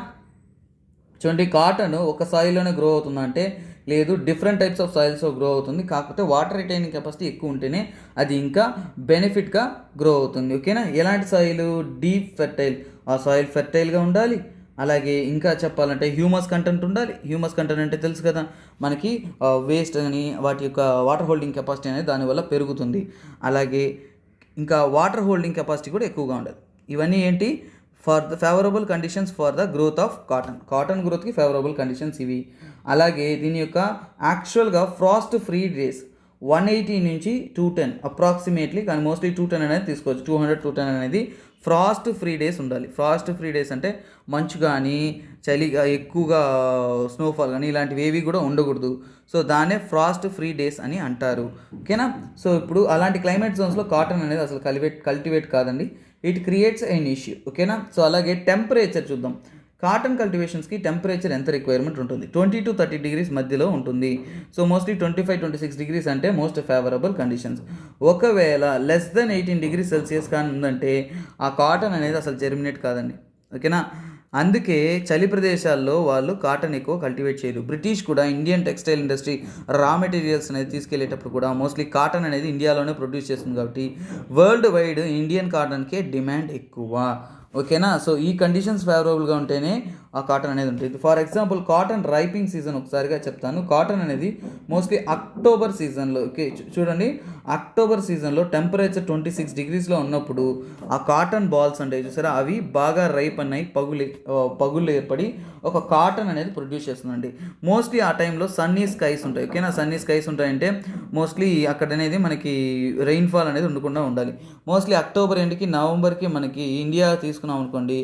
[SPEAKER 1] చూడండి, కాటన్ ఒక సాయిల్లోనే గ్రో అవుతుందంటే లేదు, డిఫరెంట్ టైప్స్ ఆఫ్ సాయిల్స్లో గ్రో అవుతుంది. కాకపోతే వాటర్ రిటైనింగ్ కెపాసిటీ ఎక్కువ ఉంటేనే అది ఇంకా బెనిఫిట్గా గ్రో అవుతుంది. ఓకేనా. ఎలాంటి సాయిల్? Deep fertile. ఆ సాయిల్ ఫెర్టైల్గా ఉండాలి. అలాగే ఇంకా చెప్పాలంటే హ్యూమస్ కంటెంట్ ఉండాలి. హ్యూమస్ కంటెంట్ అంటే తెలుసు కదా మనకి, వేస్ట్ అని వాటి యొక్క వాటర్ హోల్డింగ్ కెపాసిటీ అనేది దానివల్ల పెరుగుతుంది. అలాగే ఇంకా వాటర్ హోల్డింగ్ కెపాసిటీ కూడా ఎక్కువగా ఉండాలి. ఇవన్నీ ఏంటి? For the favourable conditions for the growth of cotton గ్రోత్కి ఫేవరబుల్ కండిషన్స్ ఇవి. అలాగే దీని యొక్క యాక్చువల్గా ఫ్రాస్ట్ ఫ్రీ డేస్ 180 నుంచి 210 అప్రాక్సిమేట్లీ, కానీ మోస్ట్లీ 210 అనేది తీసుకోవచ్చు. 200-210 అనేది ఫ్రాస్ట్ ఫ్రీ డేస్ ఉండాలి. ఫ్రాస్ట్ ఫ్రీ డేస్ అంటే మంచు కానీ చలిగా ఎక్కువగా స్నోఫాల్ కానీ ఇలాంటివి ఏవి కూడా ఉండకూడదు. సో దాన్నే ఫ్రాస్ట్ ఫ్రీ డేస్ అని అంటారు. ఓకేనా. సో ఇప్పుడు అలాంటి క్లైమేట్ జోన్స్లో కాటన్ అనేది అసలు కల్టివేట్ కాదండి. It creates an issue. ఓకేనా. సో అలాగే టెంపరేచర్ చూద్దాం. కాటన్ కల్టివేషన్స్కి టెంపరేచర్ ఎంత రిక్వైర్మెంట్ ఉంటుంది? 20 to 30 డిగ్రీస్ మధ్యలో ఉంటుంది. సో మోస్ట్లీ 25-26 డిగ్రీస్ అంటే మోస్ట్ ఫేవరబుల్ కండిషన్స్. ఒకవేళ లెస్ దెన్ 18 డిగ్రీ సెల్సియస్ కానీ ఉందంటే ఆ కాటన్ అనేది అసలు జెర్మినేట్ కాదండి. ఓకేనా. అందుకే చలి ప్రదేశాల్లో వాళ్ళు కాటన్ ఎక్కువ కల్టివేట్ చేయరు. బ్రిటిష్ కూడా ఇండియన్ టెక్స్టైల్ ఇండస్ట్రీ రా మెటీరియల్స్ అనేది తీసుకెళ్లేటప్పుడు కూడా మోస్ట్లీ కాటన్ అనేది ఇండియాలోనే ప్రొడ్యూస్ చేస్తుంది. కాబట్టి వరల్డ్ వైడ్ ఇండియన్ కాటన్కే డిమాండ్ ఎక్కువ. ఓకేనా. సో ఈ కండిషన్స్ ఫేవరబుల్గా ఉంటేనే ఆ కాటన్ అనేది ఉంటుంది. For example cotton ripening season ఒకసారిగా చెప్తాను. కాటన్ అనేది మోస్ట్లీ అక్టోబర్ సీజన్లో, ఓకే చూడండి, అక్టోబర్ సీజన్లో టెంపరేచర్ 26 డిగ్రీస్లో ఉన్నప్పుడు ఆ కాటన్ బాల్స్ అంటే చూసారా అవి బాగా రైప్ అన్నాయి, పగుళ్ళు ఏర్పడి ఒక కాటన్ అనేది ప్రొడ్యూస్ చేస్తుందండి. మోస్ట్లీ ఆ టైంలో సన్నీ స్కైస్ ఉంటాయి. ఓకేనా. సన్నీ స్కైస్ ఉంటాయంటే మోస్ట్లీ అక్కడ అనేది మనకి రెయిన్ఫాల్ అనేది ఉండకుండా ఉండాలి. మోస్ట్లీ అక్టోబర్ ఎండ్కి నవంబర్కి మనకి ఇండియా తీసుకున్నాం అనుకోండి,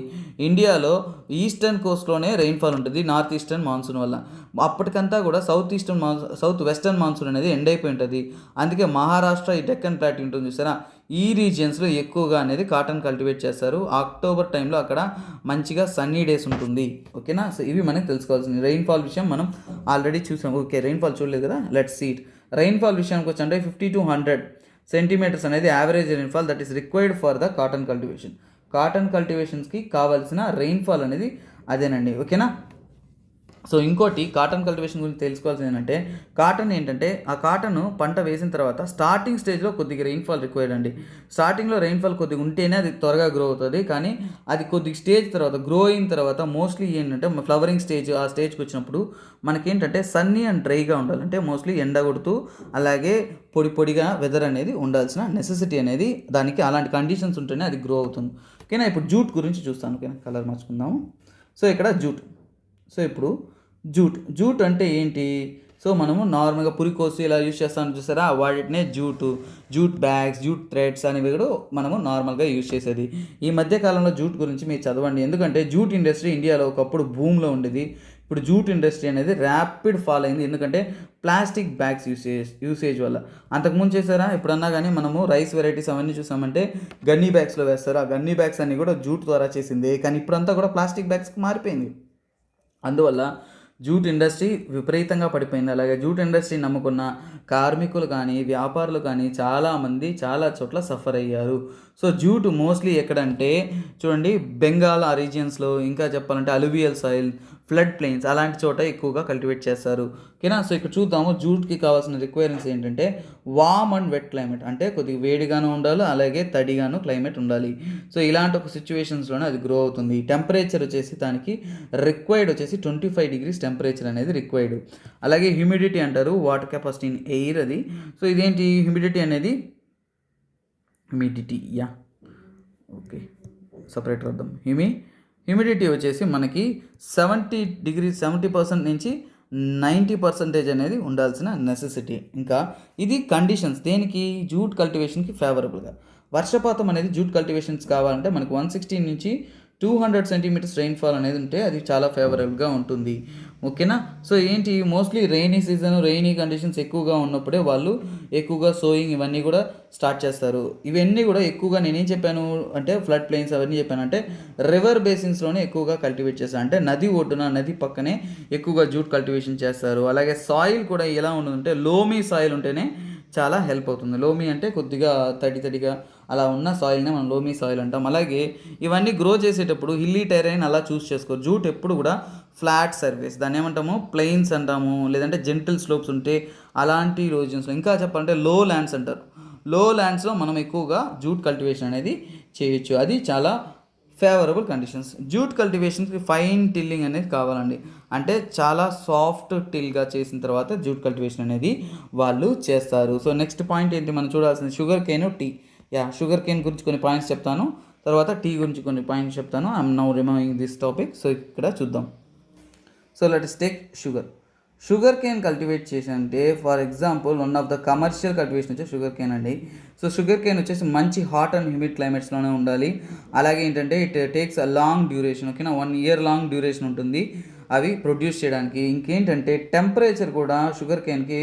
[SPEAKER 1] ఇండియాలో ఈస్టర్న్ కోస్ట్లోనే రెయిన్ఫాల్ ఉంటుంది నార్త్ ఈస్టర్న్ మాన్సూన్ వల్ల. అప్పటికంతా కూడా సౌత్ వెస్టర్న్ మాన్సూన్ అనేది ఎండ్ అయిపోయి ఉంటుంది. అందుకే మహారాష్ట్ర ఈ డెక్కన్ ప్లాట్ ఉంటుంది చూసారా, ఈ రీజియన్స్లో ఎక్కువగా అనేది కాటన్ కల్టివేట్ చేస్తారు. అక్టోబర్ టైంలో అక్కడ మంచిగా సన్నీ డేస్ ఉంటుంది. ఓకేనా. సో ఇవి మనకి తెలుసుకోవాల్సింది. రెయిన్ఫాల్ విషయం మనం ఆల్రెడీ చూసాం. ఓకే, రెయిన్ఫాల్ చూడలేదు కదా, లెట్స్ సీ ఇట్. రెయిన్ఫాల్ విషయానికి వచ్చి అంటే 50 to 100 సెంటీమీటర్స్ అనేది average rainfall that is required for the cotton cultivation. Cotton కల్టివేషన్స్కి కావాల్సిన రెయిన్ఫాల్ అనేది అదేనండి. ఓకేనా. సో ఇంకోటి కాటన్ కల్టివేషన్ గురించి తెలుసుకోవాల్సింది ఏంటంటే, కాటన్ ఏంటంటే ఆ కాటన్ పంట వేసిన తర్వాత స్టార్టింగ్ స్టేజ్లో కొద్దిగా రెయిన్ఫాల్ రిక్వైర్డ్ అండి. స్టార్టింగ్లో రెయిన్ఫాల్ కొద్దిగా ఉంటేనే అది త్వరగా గ్రో అవుతుంది. కానీ అది కొద్దిగా స్టేజ్ తర్వాత గ్రో అయిన తర్వాత మోస్ట్లీ ఏంటంటే ఫ్లవరింగ్ స్టేజ్ ఆ స్టేజ్కి వచ్చినప్పుడు మనకేంటంటే సన్నీ అండ్ డ్రైగా ఉండాలి. అంటే మోస్ట్లీ ఎండ కొడుతూ అలాగే పొడి పొడిగా వెదర్ అనేది ఉండాల్సిన నెసెసిటీ అనేది దానికి అలాంటి కండిషన్స్ ఉంటేనే అది గ్రో అవుతుంది. ఓకేనా. ఇప్పుడు జూట్ గురించి చూస్తాను. ఓకేనా, కలర్ మార్చుకుందాము. సో ఇక్కడ జూట్. సో ఇప్పుడు జూట్ అంటే ఏంటి? సో మనము నార్మల్గా పురికోసు ఇలా యూజ్ చేస్తాను చూసారా, వాటినే జూట్ బ్యాగ్స్, జూట్ థ్రెడ్స్ అనేవి కూడా మనము నార్మల్గా యూజ్ చేసేది. ఈ మధ్య కాలంలో జూట్ గురించి మీరు చదవండి. ఎందుకంటే జూట్ ఇండస్ట్రీ ఇండియాలో ఒకప్పుడు భూమిలో ఉండేది. ఇప్పుడు జూట్ ఇండస్ట్రీ అనేది ర్యాపిడ్ ఫాల్ అయింది. ఎందుకంటే ప్లాస్టిక్ బ్యాగ్స్ యూసేజ్ వల్ల. అంతకుముందు చేసారా ఎప్పుడన్నా కానీ మనము రైస్ వెరైటీస్ అవన్నీ చూసామంటే గన్నీ బ్యాగ్స్లో వేస్తారు. ఆ గన్నీ బ్యాగ్స్ అన్నీ కూడా జూట్ ద్వారా చేసింది. కానీ ఇప్పుడంతా కూడా ప్లాస్టిక్ బ్యాగ్స్కి మారిపోయింది. అందువల్ల జూట్ ఇండస్ట్రీ విపరీతంగా పడిపోయింది. అలాగే జూట్ ఇండస్ట్రీ నమ్ముకున్న కార్మికులు కానీ వ్యాపారులు కానీ చాలామంది చాలా చోట్ల సఫర్ అయ్యారు. సో జూట్ మోస్ట్లీ ఎక్కడంటే చూడండి, బెంగాల్ ఆ రీజియన్స్లో, ఇంకా చెప్పాలంటే అలువియల్ సాయిల్, ఫ్లడ్ ప్లెయిన్స్ అలాంటి చోట ఎక్కువగా కల్టివేట్ చేస్తారు. ఓకేనా. సో ఇక్కడ చూద్దాము జూట్కి కావాల్సిన రిక్వైర్మెంట్స్ ఏంటంటే వామ్ అండ్ వెట్ క్లైమేట్, అంటే కొద్దిగా వేడిగాను ఉండాలి అలాగే తడిగాను క్లైమేట్ ఉండాలి. సో ఇలాంటి ఒక సిచ్యువేషన్స్లోనే అది గ్రో అవుతుంది. టెంపరేచర్ వచ్చేసి దానికి రిక్వైర్డ్ వచ్చేసి 25 degrees టెంపరేచర్ అనేది రిక్వైర్డ్. అలాగే హ్యూమిడిటీ అంటారు, వాటర్ కెపాసిటీ ఇన్ ఎయిర్ అది. సో ఇదేంటి హ్యూమిడిటీ అనేది, ఓకే సపరేట్ వద్దాం. హ్యూమిడిటీ వచ్చేసి మనకి 70% నుంచి 90% అనేది ఉండాల్సిన నెసెసిటీ. ఇంకా ఇది కండిషన్స్ దేనికి, జూట్ కల్టివేషన్కి ఫేవరబుల్గా. వర్షపాతం అనేది జూట్ కల్టివేషన్స్ కావాలంటే మనకు 160 నుంచి 200 సెంటీమీటర్స్ రెయిన్ఫాల్ అనేది ఉంటే అది చాలా ఫేవరబుల్గా ఉంటుంది. ఓకేనా. సో ఏంటి, మోస్ట్లీ రెయినీ కండిషన్స్ ఎక్కువగా ఉన్నప్పుడే వాళ్ళు ఎక్కువగా సోయింగ్ ఇవన్నీ కూడా స్టార్ట్ చేస్తారు. ఇవన్నీ కూడా ఎక్కువగా నేనేం చెప్పాను అంటే ఫ్లడ్ ప్లెయిన్స్ అవన్నీ చెప్పాను అంటే రివర్ బేసిన్స్లోనే ఎక్కువగా కల్టివేట్ చేస్తారు. అంటే నది ఒడ్డున, నది పక్కనే ఎక్కువగా జూట్ కల్టివేషన్ చేస్తారు. అలాగే సాయిల్ కూడా ఎలా ఉంటుందంటే లోమీ సాయిల్ ఉంటేనే చాలా హెల్ప్ అవుతుంది. లోమీ అంటే కొద్దిగా తడిగా అలా ఉన్న సాయిల్నే మనం లోమీ సాయిల్ అంటాం. అలాగే ఇవన్నీ గ్రో చేసేటప్పుడు హిల్లీ టెరైన్ అలా చూస్ చేసుకోరు. జూట్ ఎప్పుడు కూడా ఫ్లాట్ సర్ఫేస్, దాన్ని ఏమంటాము ప్లెయిన్స్ అంటాము, లేదంటే జెంటిల్ స్లోప్స్ ఉంటే అలాంటి రీజియన్స్లో, ఇంకా చెప్పాలంటే లో ల్యాండ్స్ అంటారు. లో ల్యాండ్స్లో మనం ఎక్కువగా జూట్ కల్టివేషన్ అనేది చేయొచ్చు. అది చాలా ఫేవరబుల్ కండిషన్స్. జూట్ కల్టివేషన్కి ఫైన్ టిల్లింగ్ అనేది కావాలండి. అంటే చాలా సాఫ్ట్ టిల్గా చేసిన తర్వాత జూట్ కల్టివేషన్ అనేది వాళ్ళు చేస్తారు. సో నెక్స్ట్ పాయింట్ ఏంటి మనం చూడాల్సింది, sugar cane, tea. Sugar cane గురించి కొన్ని పాయింట్స్ చెప్తాను, తర్వాత టీ గురించి కొన్ని పాయింట్స్ చెప్తాను. I'm now remaining this topic. So ఇక్కడ చూద్దాం. So let us take sugar cane cultivate చేసి అంటే for example one of the commercial cultivation వచ్చి షుగర్ కేన్ అండి. సో షుగర్ కేన్ వచ్చేసి మంచి హాట్ అండ్ హ్యూమిడ్ క్లైమేట్స్లోనే ఉండాలి. అలాగే ఏంటంటే it takes a long duration. ఓకేనా, 1 year లాంగ్ డ్యూరేషన్ ఉంటుంది అవి ప్రొడ్యూస్ చేయడానికి. ఇంకేంటంటే టెంపరేచర్ కూడా షుగర్ కేన్కి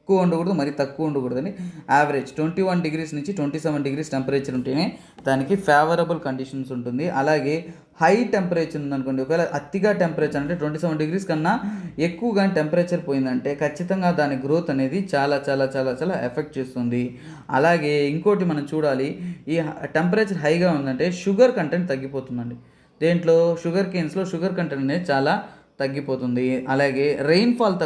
[SPEAKER 1] ఎక్కువ ఉండకూడదు, మరి తక్కువ ఉండకూడదని. యావరేజ్ 21 degrees నుంచి 27 degrees టెంపరేచర్ ఉంటేనే దానికి ఫేవరబుల్ కండిషన్స్ ఉంటుంది. అలాగే హై టెంపరేచర్ ఉందనుకోండి, ఒకవేళ అతిగా టెంపరేచర్ అంటే 27 degrees కన్నా ఎక్కువగా టెంపరేచర్ పోయిందంటే ఖచ్చితంగా దాని గ్రోత్ అనేది చాలా చాలా చాలా చాలా ఎఫెక్ట్ చేస్తుంది. అలాగే ఇంకోటి మనం చూడాలి, ఈ టెంపరేచర్ హైగా ఉందంటే షుగర్ కంటెంట్ తగ్గిపోతుందండి. దేంట్లో, షుగర్ కేన్స్లో షుగర్ కంటెంట్ అనేది చాలా తగ్గిపోతుంది. అలాగే రెయిన్ఫాల్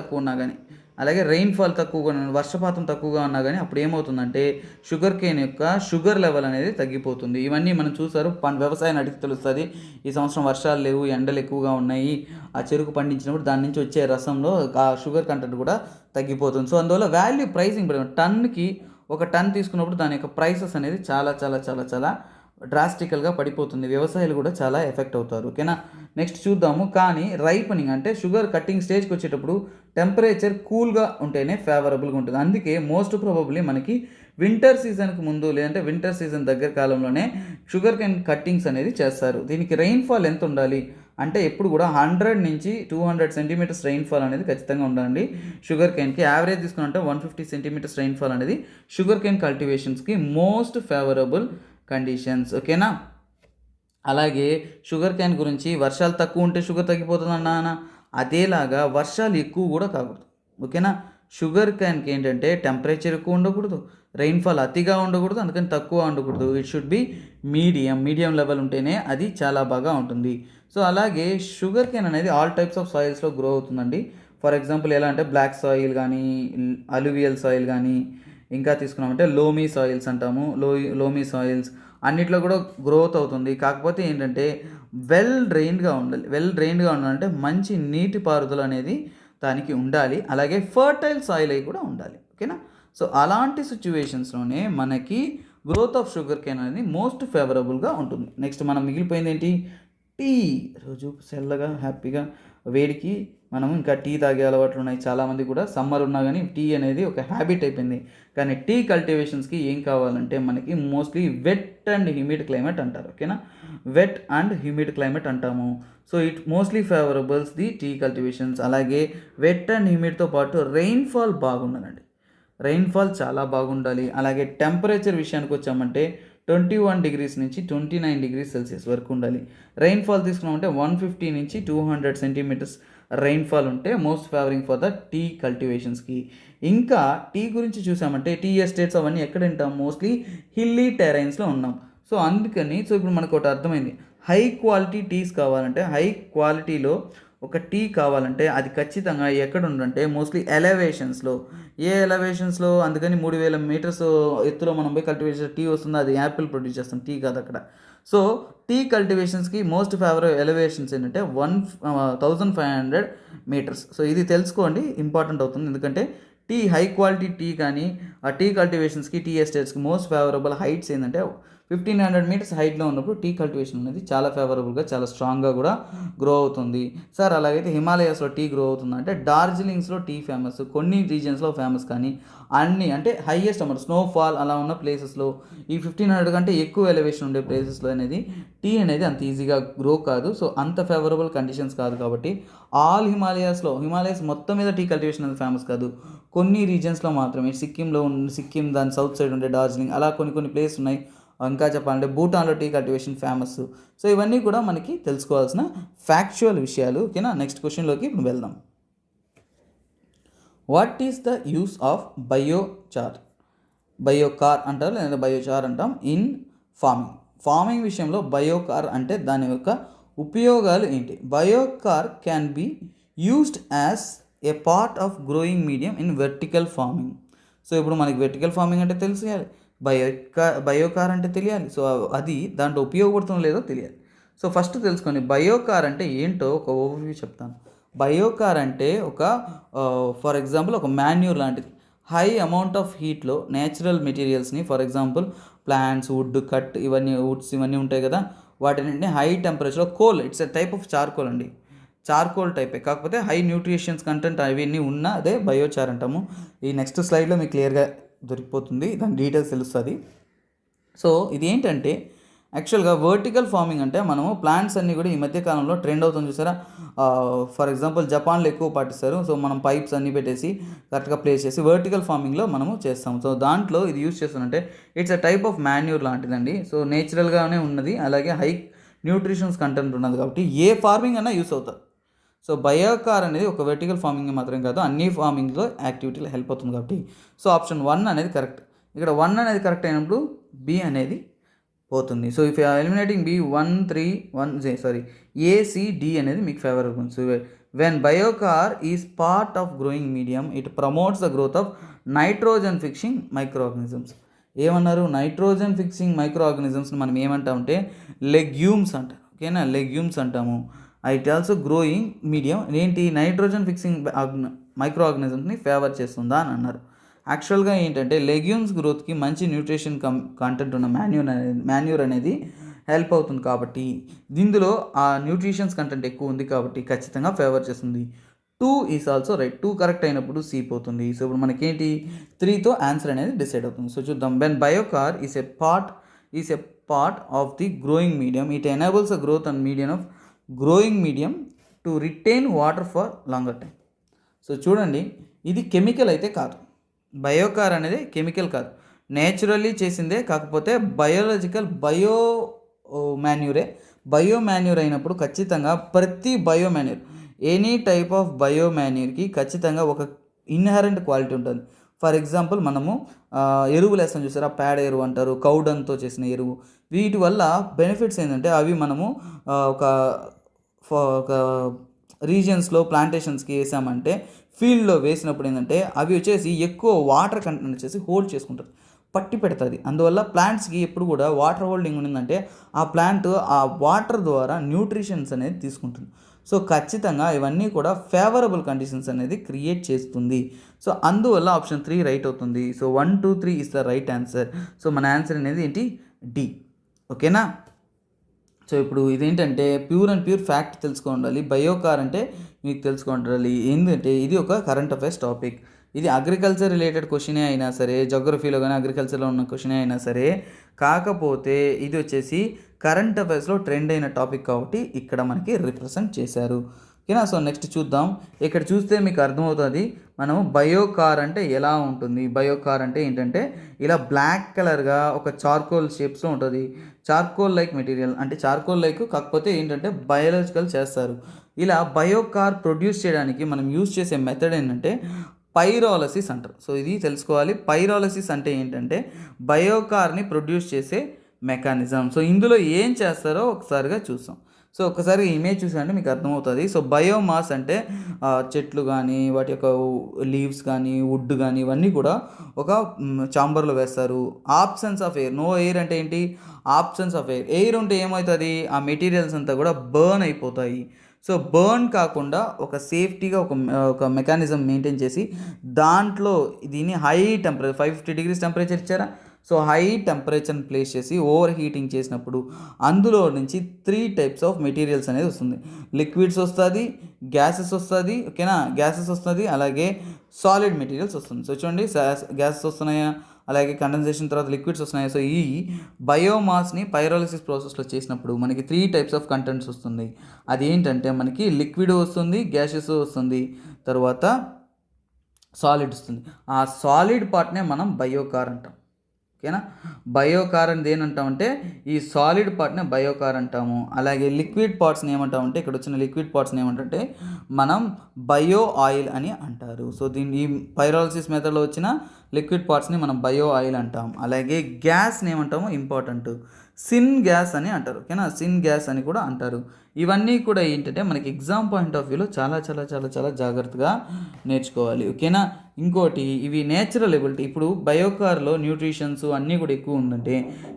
[SPEAKER 1] తక్కువగా వర్షపాతం తక్కువగా ఉన్నా కానీ అప్పుడు ఏమవుతుందంటే షుగర్ కేన్ యొక్క షుగర్ లెవెల్ అనేది తగ్గిపోతుంది. ఇవన్నీ మనం చూసారు, వ్యవసాయాన్ని అడిగి తెలుస్తుంది. ఈ సంవత్సరం వర్షాలు లేవు, ఎండలు ఎక్కువగా ఉన్నాయి, ఆ చెరుకు పండించినప్పుడు దాని నుంచి వచ్చే రసంలో ఆ షుగర్ కంటెంట్ కూడా తగ్గిపోతుంది. సో అందువల్ల వాల్యూ ప్రైసింగ్ టన్కి, ఒక టన్ తీసుకున్నప్పుడు దాని యొక్క ప్రైసెస్ అనేది చాలా చాలా చాలా చాలా డ్రాస్టికల్గా పడిపోతుంది. వ్యవసాయాలు కూడా చాలా ఎఫెక్ట్ అవుతారు. ఓకేనా. నెక్స్ట్ చూద్దాము. కానీ రైపనింగ్ అంటే షుగర్ కట్టింగ్ స్టేజ్కి వచ్చేటప్పుడు టెంపరేచర్ కూల్గా ఉంటేనే ఫేవరబుల్గా ఉంటుంది. అందుకే మోస్ట్ ప్రాబబ్లీ మనకి వింటర్ సీజన్కి ముందు లేదంటే వింటర్ సీజన్ దగ్గర కాలంలోనే షుగర్ కేన్ కట్టింగ్స్ అనేది చేస్తారు. దీనికి రెయిన్ఫాల్ ఎంత ఉండాలి అంటే ఎప్పుడు కూడా 100 నుంచి 200 సెంటీమీటర్స్ రెయిన్ఫాల్ అనేది ఖచ్చితంగా ఉండాలి. షుగర్ కేన్కి యావరేజ్ తీసుకున్నట్టే 150 సెంటీమీటర్స్ రెయిన్ఫాల్ అనేది షుగర్ కేన్ కల్టివేషన్స్కి మోస్ట్ ఫేవరబుల్ కండిషన్స్. ఓకేనా. అలాగే షుగర్ క్యాన్ గురించి, వర్షాలు తక్కువ ఉంటే షుగర్ తగ్గిపోతుంది అన్నా, అదేలాగా వర్షాలు ఎక్కువ కూడా కాకూడదు. ఓకేనా. షుగర్ క్యాన్కి ఏంటంటే టెంపరేచర్ ఎక్కువ ఉండకూడదు, రెయిన్ఫాల్ అతిగా ఉండకూడదు, అందుకని తక్కువ ఉండకూడదు. It should be medium level ఉంటేనే అది చాలా బాగా ఉంటుంది. సో అలాగే షుగర్ కేన్ అనేది ఆల్ టైప్స్ ఆఫ్ సాయిల్స్లో గ్రో అవుతుందండి. ఫర్ ఎగ్జాంపుల్ ఎలా అంటే బ్లాక్ సాయిల్ కానీ, అలువియల్ సాయిల్ కానీ, ఇంకా తీసుకున్నామంటే లోమీ సాయిల్స్ అంటాము. లోమీ సాయిల్స్ అన్నిట్లో కూడా గ్రోత్ అవుతుంది. కాకపోతే ఏంటంటే వెల్ డ్రైన్డ్గా ఉండాలంటే మంచి నీటి పారుదల అనేది దానికి ఉండాలి. అలాగే ఫర్టైల్ సాయిల్ అయి కూడా ఉండాలి. ఓకేనా. సో అలాంటి సిచ్యువేషన్స్లోనే మనకి గ్రోత్ ఆఫ్ షుగర్ కేన్ అనేది మోస్ట్ ఫేవరబుల్గా ఉంటుంది. నెక్స్ట్ మనం మిగిలిపోయింది ఏంటి, టీ. రోజు చల్లగా హ్యాపీగా వేడికి మనం ఇంకా టీ తాగే అలవాట్లు ఉన్నాయి చాలామంది కూడా. సమ్మర్ ఉన్నా కానీ టీ అనేది ఒక హ్యాబిట్ అయిపోయింది. కానీ టీ కల్టివేషన్స్కి ఏం కావాలంటే మనకి mostly wet and humid climate అంటారు. ఓకేనా, వెట్ అండ్ హ్యూమిడ్ క్లైమేట్ అంటాము. So it mostly favourables the tea cultivations. అలాగే వెట్ అండ్ హ్యూమిడ్తో పాటు రెయిన్ఫాల్ బాగుండాలండి. రెయిన్ఫాల్ చాలా బాగుండాలి. అలాగే టెంపరేచర్ విషయానికి వచ్చామంటే 21 డిగ్రీస్ నుంచి 29 డిగ్రీస్ సెల్సియస్ వరకు ఉండాలి. రెయిన్ఫాల్ తీసుకున్నామంటే 150 నుంచి 200 సెంటీమీటర్స్ రెయిన్ఫాల్ ఉంటే most favouring for the tea కల్టివేషన్స్కి. ఇంకా టీ గురించి చూసామంటే టీ ఎస్టేట్స్ అవన్నీ ఎక్కడ ఉంటాం, మోస్ట్లీ హిల్లీ టెరైన్స్లో ఉన్నాం. సో అందుకని ఇప్పుడు మనకు ఒకటి అర్థమైంది, హై క్వాలిటీ టీస్ కావాలంటే, హై క్వాలిటీలో ఒక టీ కావాలంటే అది ఖచ్చితంగా ఎక్కడ ఉందంటే మోస్ట్లీ ఎలివేషన్స్లో. ఏ ఎలివేషన్స్లో, అందుకని 3000 మీటర్స్ ఎత్తులో మనం పోయి కల్టివేట్ చేసే టీ వస్తుంది, అది యాపిల్ ప్రొడ్యూస్ చేస్తాం, టీ కాదు అక్కడ. సో టీ కల్టివేషన్స్కి మోస్ట్ ఫేవరబుల్ ఎలివేషన్స్ ఏంటంటే 1500 మీటర్స్. సో ఇది తెలుసుకోండి, ఇంపార్టెంట్ అవుతుంది. ఎందుకంటే టీ హై క్వాలిటీ టీ కానీ ఆ టీ కల్టివేషన్స్కి, టీ ఎస్టేట్స్కి మోస్ట్ ఫేవరబుల్ హైట్స్ ఏంటంటే 1500 మీటర్స్ హైట్లో ఉన్నప్పుడు టీ కల్టివేషన్ అనేది చాలా ఫేవరబుల్గా, చాలా స్ట్రాంగ్గా కూడా గ్రో అవుతుంది. సార్ అలాగైతే హిమాలయాస్లో టీ గ్రో అవుతుంది అంటే డార్జిలింగ్స్లో టీ ఫేమస్, కొన్ని రీజియన్స్లో ఫేమస్, కానీ అన్ని అంటే హైయెస్ట్ అమౌంట్ స్నోఫాల్ అలా ఉన్న ప్లేసెస్లో, ఈ 1500 కంటే ఎక్కువ ఎలివేషన్ ఉండే ప్లేసెస్లో అనేది టీ అనేది అంత ఈజీగా గ్రో కాదు. సో అంత ఫేవరబుల్ కండిషన్స్ కాదు. కాబట్టి హిమాలయాస్ మొత్తం మీద టీ కల్టివేషన్ అనేది ఫేమస్ కాదు, కొన్ని రీజియన్స్లో మాత్రమే. సిక్కిం దాని సౌత్ సైడ్ ఉండే డార్జిలింగ్ అలా కొన్ని ప్లేస్ ఉన్నాయి. ఇంకా చెప్పాలంటే భూటాన్లో టీ కల్టివేషన్ ఫేమస్. సో ఇవన్నీ కూడా మనకి తెలుసుకోవాల్సిన ఫ్యాక్చువల్ విషయాలు. ఓకేనా. నెక్స్ట్ క్వశ్చన్లోకి ఇప్పుడు వెళ్దాం. What is the use of biochar అంటారు, లేదా బయోచార్ అంటాం ఇన్ ఫార్మింగ్ విషయంలో బయోకార్ అంటే దాని యొక్క ఉపయోగాలు ఏంటి? Biochar can be used as a part of growing medium in vertical farming. So ఇప్పుడు మనకి వెర్టికల్ ఫార్మింగ్ అంటే తెలియాలి, బయోకార్ అంటే తెలియాలి. సో అది దాంట్లో ఉపయోగపడుతుందో లేదో తెలియాలి. సో ఫస్ట్ తెలుసుకోండి బయోకార్ అంటే ఏంటో ఒక ఓవర్వ్యూ చెప్తాను. బయోకార్ అంటే ఫర్ ఎగ్జాంపుల్ ఒక మాన్యూర్ లాంటిది. హై అమౌంట్ ఆఫ్ హీట్లో నేచురల్ మెటీరియల్స్ని, ఫర్ ఎగ్జాంపుల్ ప్లాంట్స్, వుడ్ ఇవన్నీ ఉంటాయి కదా, వాటిని హై టెంపరేచర్లో it's a type of charcoal అండి, చార్కోల్ టైపే, కాకపోతే హై న్యూట్రిషన్స్ కంటెంట్ అవన్నీ ఉన్న అదే బయోచార్ అంటాము. ఈ నెక్స్ట్ స్లైడ్లో మీకు క్లియర్గా దొరికిపోతుంది, దాని డీటెయిల్స్ తెలుస్తుంది. సో ఇది ఏంటంటే యాక్చువల్గా వర్టికల్ ఫార్మింగ్ అంటే మనము ప్లాంట్స్ అన్నీ కూడా ఈ మధ్యకాలంలో ట్రెండ్ అవుతుంది చూసారా. ఫర్ ఎగ్జాంపుల్ జపాన్లో ఎక్కువ పాటిస్తారు. సో మనం పైప్స్ అన్నీ పెట్టేసి కరెక్ట్గా ప్లేస్ చేసి వర్టికల్ ఫార్మింగ్లో మనము చేస్తాము. సో దాంట్లో ఇది యూస్ చేస్తుందంటే it's a type of manure లాంటిదండి. సో నేచురల్గానే ఉన్నది, అలాగే హై న్యూట్రిషన్స్ కంటెంట్ ఉన్నది, కాబట్టి ఏ ఫార్మింగ్ అయినా యూస్ అవుతుంది. సో బయోకార్ అనేది ఒక వెర్టికల్ ఫార్మింగ్ మాత్రమే కాదు, అన్ని ఫార్మింగ్లో యాక్టివిటీలో హెల్ప్ అవుతుంది. కాబట్టి సో ఆప్షన్ 1 అనేది కరెక్ట్. ఇక్కడ 1 అనేది కరెక్ట్ అయినప్పుడు బి అనేది పోతుంది. So if eliminating B 1 ACD అనేది మీకు ఫేవరబుల్ ఉంది. So when biochar is part of growing medium it promotes the growth of nitrogen fixing micro organisms. ఏమన్నారు? నైట్రోజన్ ఫిక్సింగ్ మైక్రో ఆర్గానిజమ్స్ని మనం ఏమంటామంటే లెగ్యూమ్స్ అంటారు. ఓకేనా, లెగ్యూమ్స్ అంటాము. ఇట్ ఆల్సో గ్రోయింగ్ మీడియం ఏంటి, నైట్రోజన్ ఫిక్సింగ్ మైక్రో ఆర్గానిజమ్స్ని ఫేవర్ చేస్తుందా అని అన్నారు. యాక్చువల్గా ఏంటంటే లెగ్యూమ్స్ గ్రోత్కి మంచి న్యూట్రిషన్ కంటెంట్ ఉన్న మాన్యూర్ అనేది హెల్ప్ అవుతుంది. కాబట్టి దీనిలో ఆ న్యూట్రిషన్స్ కంటెంట్ ఎక్కువ ఉంది కాబట్టి ఖచ్చితంగా ఫేవర్ చేస్తుంది. 2 ఈజ్ ఆల్సో రైట్. 2 కరెక్ట్ అయినప్పుడు సి పోతుంది. సో ఇప్పుడు మనకేంటి 3తో ఆన్సర్ అనేది డిసైడ్ అవుతుంది. సో చూద్దాం. When biochar is a part of the growing medium it enables a growth and medium of growing medium to retain water for longer time. So చూడండి, ఇది కెమికల్ అయితే కాదు, బయోకార్ అనేది కెమికల్ కాదు, నేచురల్లీ చేసిందే, కాకపోతే బయో మాన్యూర్ అయినప్పుడు ఖచ్చితంగా ప్రతి ఎనీ టైప్ ఆఫ్ బయో మాన్యూర్కి ఖచ్చితంగా ఒక ఇన్హెరెంట్ క్వాలిటీ ఉంటుంది. ఫర్ ఎగ్జాంపుల్ మనము ఎరువులు వేస్తాం చూసారా, పేడ ఎరువు అంటారు, కౌడంతో చేసిన ఎరువు. వీటి వల్ల బెనిఫిట్స్ ఏంటంటే అవి మనము ఒక ఒక రీజియన్స్లో ప్లాంటేషన్స్కి వేసామంటే ఫీల్డ్లో వేసినప్పుడు ఏంటంటే అవి వచ్చేసి ఎక్కువ వాటర్ కంటెంట్ వచ్చేసి హోల్డ్ చేసుకుంటారు, పట్టి పెడుతుంది. అందువల్ల ప్లాంట్స్కి ఎప్పుడు కూడా వాటర్ హోల్డింగ్ ఉండిందంటే ఆ ప్లాంట్ ఆ వాటర్ ద్వారా న్యూట్రిషన్స్ అనేది తీసుకుంటుంది. సో ఖచ్చితంగా ఇవన్నీ కూడా ఫేవరబుల్ కండిషన్స్ అనేది క్రియేట్ చేస్తుంది. సో అందువల్ల ఆప్షన్ 3 రైట్ అవుతుంది. So 1, 2, 3 is the right answer. So మన ఆన్సర్ అనేది ఏంటి, డి. ఓకేనా. సో ఇప్పుడు ఇదేంటంటే ప్యూర్ అండ్ ప్యూర్ ఫ్యాక్ట్ తెలుసుకోవాలి. బయోకార్ అంటే మీకు తెలుసుకోవాలి. ఏంటంటే ఇది ఒక కరెంట్ అఫైర్స్ టాపిక్. ఇది అగ్రికల్చర్ రిలేటెడ్ క్వశ్చనే అయినా సరే, జోగ్రఫీలో కానీ అగ్రికల్చర్లో ఉన్న క్వశ్చనే అయినా సరే, కాకపోతే ఇది వచ్చేసి కరెంట్ అఫైర్స్లో ట్రెండ్ అయిన టాపిక్ కాబట్టి ఇక్కడ మనకి రిప్రజెంట్ చేశారు. ఓకేనా. సో నెక్స్ట్ చూద్దాం. ఇక్కడ చూస్తే మీకు అర్థమవుతుంది మనం బయోకార్ అంటే ఎలా ఉంటుంది. బయోకార్ అంటే ఏంటంటే ఇలా బ్లాక్ కలర్గా ఒక చార్కోల్ షేప్స్లో ఉంటుంది. చార్కోల్ లైక్ మెటీరియల్, అంటే చార్కోల్ లైక్ కాకపోతే ఏంటంటే బయాలజికల్ చేస్తారు. ఇలా బయోకార్ ప్రొడ్యూస్ చేయడానికి మనం యూజ్ చేసే మెథడ్ ఏంటంటే పైరాలసిస్ అంటారు. సో ఇది తెలుసుకోవాలి. పైరాలసిస్ అంటే ఏంటంటే బయోకార్ని ప్రొడ్యూస్ చేసే మెకానిజం. సో ఇందులో ఏం చేస్తారో ఒకసారిగా చూస్తాం. సో ఒకసారి ఇమేజ్ చూసారంటే మీకు అర్థమవుతుంది. సో బయోమాస్ అంటే చెట్లు కానీ వాటి యొక్క లీవ్స్ కానీ వుడ్ కానీ ఇవన్నీ కూడా ఒక చాంబర్లో వేస్తారు. Absence of air, no air అంటే ఏంటి, ఆబ్సెన్స్ ఆఫ్ ఎయిర్. ఎయిర్ ఉంటే ఏమవుతుంది, ఆ మెటీరియల్స్ అంతా కూడా బర్న్ అయిపోతాయి. సో బర్న్ కాకుండా ఒక సేఫ్టీగా ఒక మెకానిజం మెయింటైన్ చేసి దాంట్లో దీన్ని హై టెంపరేచర్ 550 degrees టెంపరేచర్ ఇచ్చారా. సో హై టెంపరేచర్ని ప్లేస్ చేసి ఓవర్ హీటింగ్ చేసినప్పుడు అందులో నుంచి 3 types ఆఫ్ మెటీరియల్స్ అనేది వస్తుంది. లిక్విడ్స్ వస్తుంది, గ్యాసెస్ వస్తుంది. ఓకేనా, గ్యాసెస్ వస్తుంది, అలాగే సాలిడ్ మెటీరియల్స్ వస్తుంది. సో చూడండి, గ్యాసెస్ వస్తున్నాయా, అలాగే కండెన్సేషన్ తర్వాత లిక్విడ్స్ వస్తున్నాయి. సో ఈ బయోమాస్ని పైరాలిసిస్ ప్రాసెస్లో చేసినప్పుడు మనకి 3 types ఆఫ్ కంటెంట్స్ వస్తుంది. అది ఏంటంటే మనకి లిక్విడ్ వస్తుంది, గ్యాసెస్ వస్తుంది, తర్వాత సాలిడ్ వస్తుంది. ఆ సాలిడ్ పార్ట్నే మనం బయోకార్ అంటాం. ఓకేనా. బయోకార్ అని దేని అంటామంటే ఈ సాలిడ్ పార్ట్ని బయోకార్ అంటాము. అలాగే లిక్విడ్ పార్ట్స్ని ఏమంటామంటే ఇక్కడ వచ్చిన లిక్విడ్ పార్ట్స్ని ఏమంటే మనం బయో ఆయిల్ అని అంటారు. సో ఈ పైరాలసిస్ మెథడ్లో వచ్చిన లిక్విడ్ పార్ట్స్ని మనం బయో ఆయిల్ అంటాం. అలాగే గ్యాస్ని ఏమంటాము, ఇంపార్టెంట్, సిన్ గ్యాస్ అని అంటారు. ఓకేనా, సిన్ గ్యాస్ అని కూడా అంటారు. ఇవన్నీ కూడా ఏంటంటే మనకి ఎగ్జామ్ పాయింట్ ఆఫ్ వ్యూలో చాలా చాలా చాలా చాలా జాగ్రత్తగా నేర్చుకోవాలి. ఓకేనా. ఇంకోటి, ఇవి నేచురల్ ఎబిలిటీ. ఇప్పుడు బయోకార్లో న్యూట్రిషన్స్ అన్నీ కూడా ఎక్కువ ఉందంటే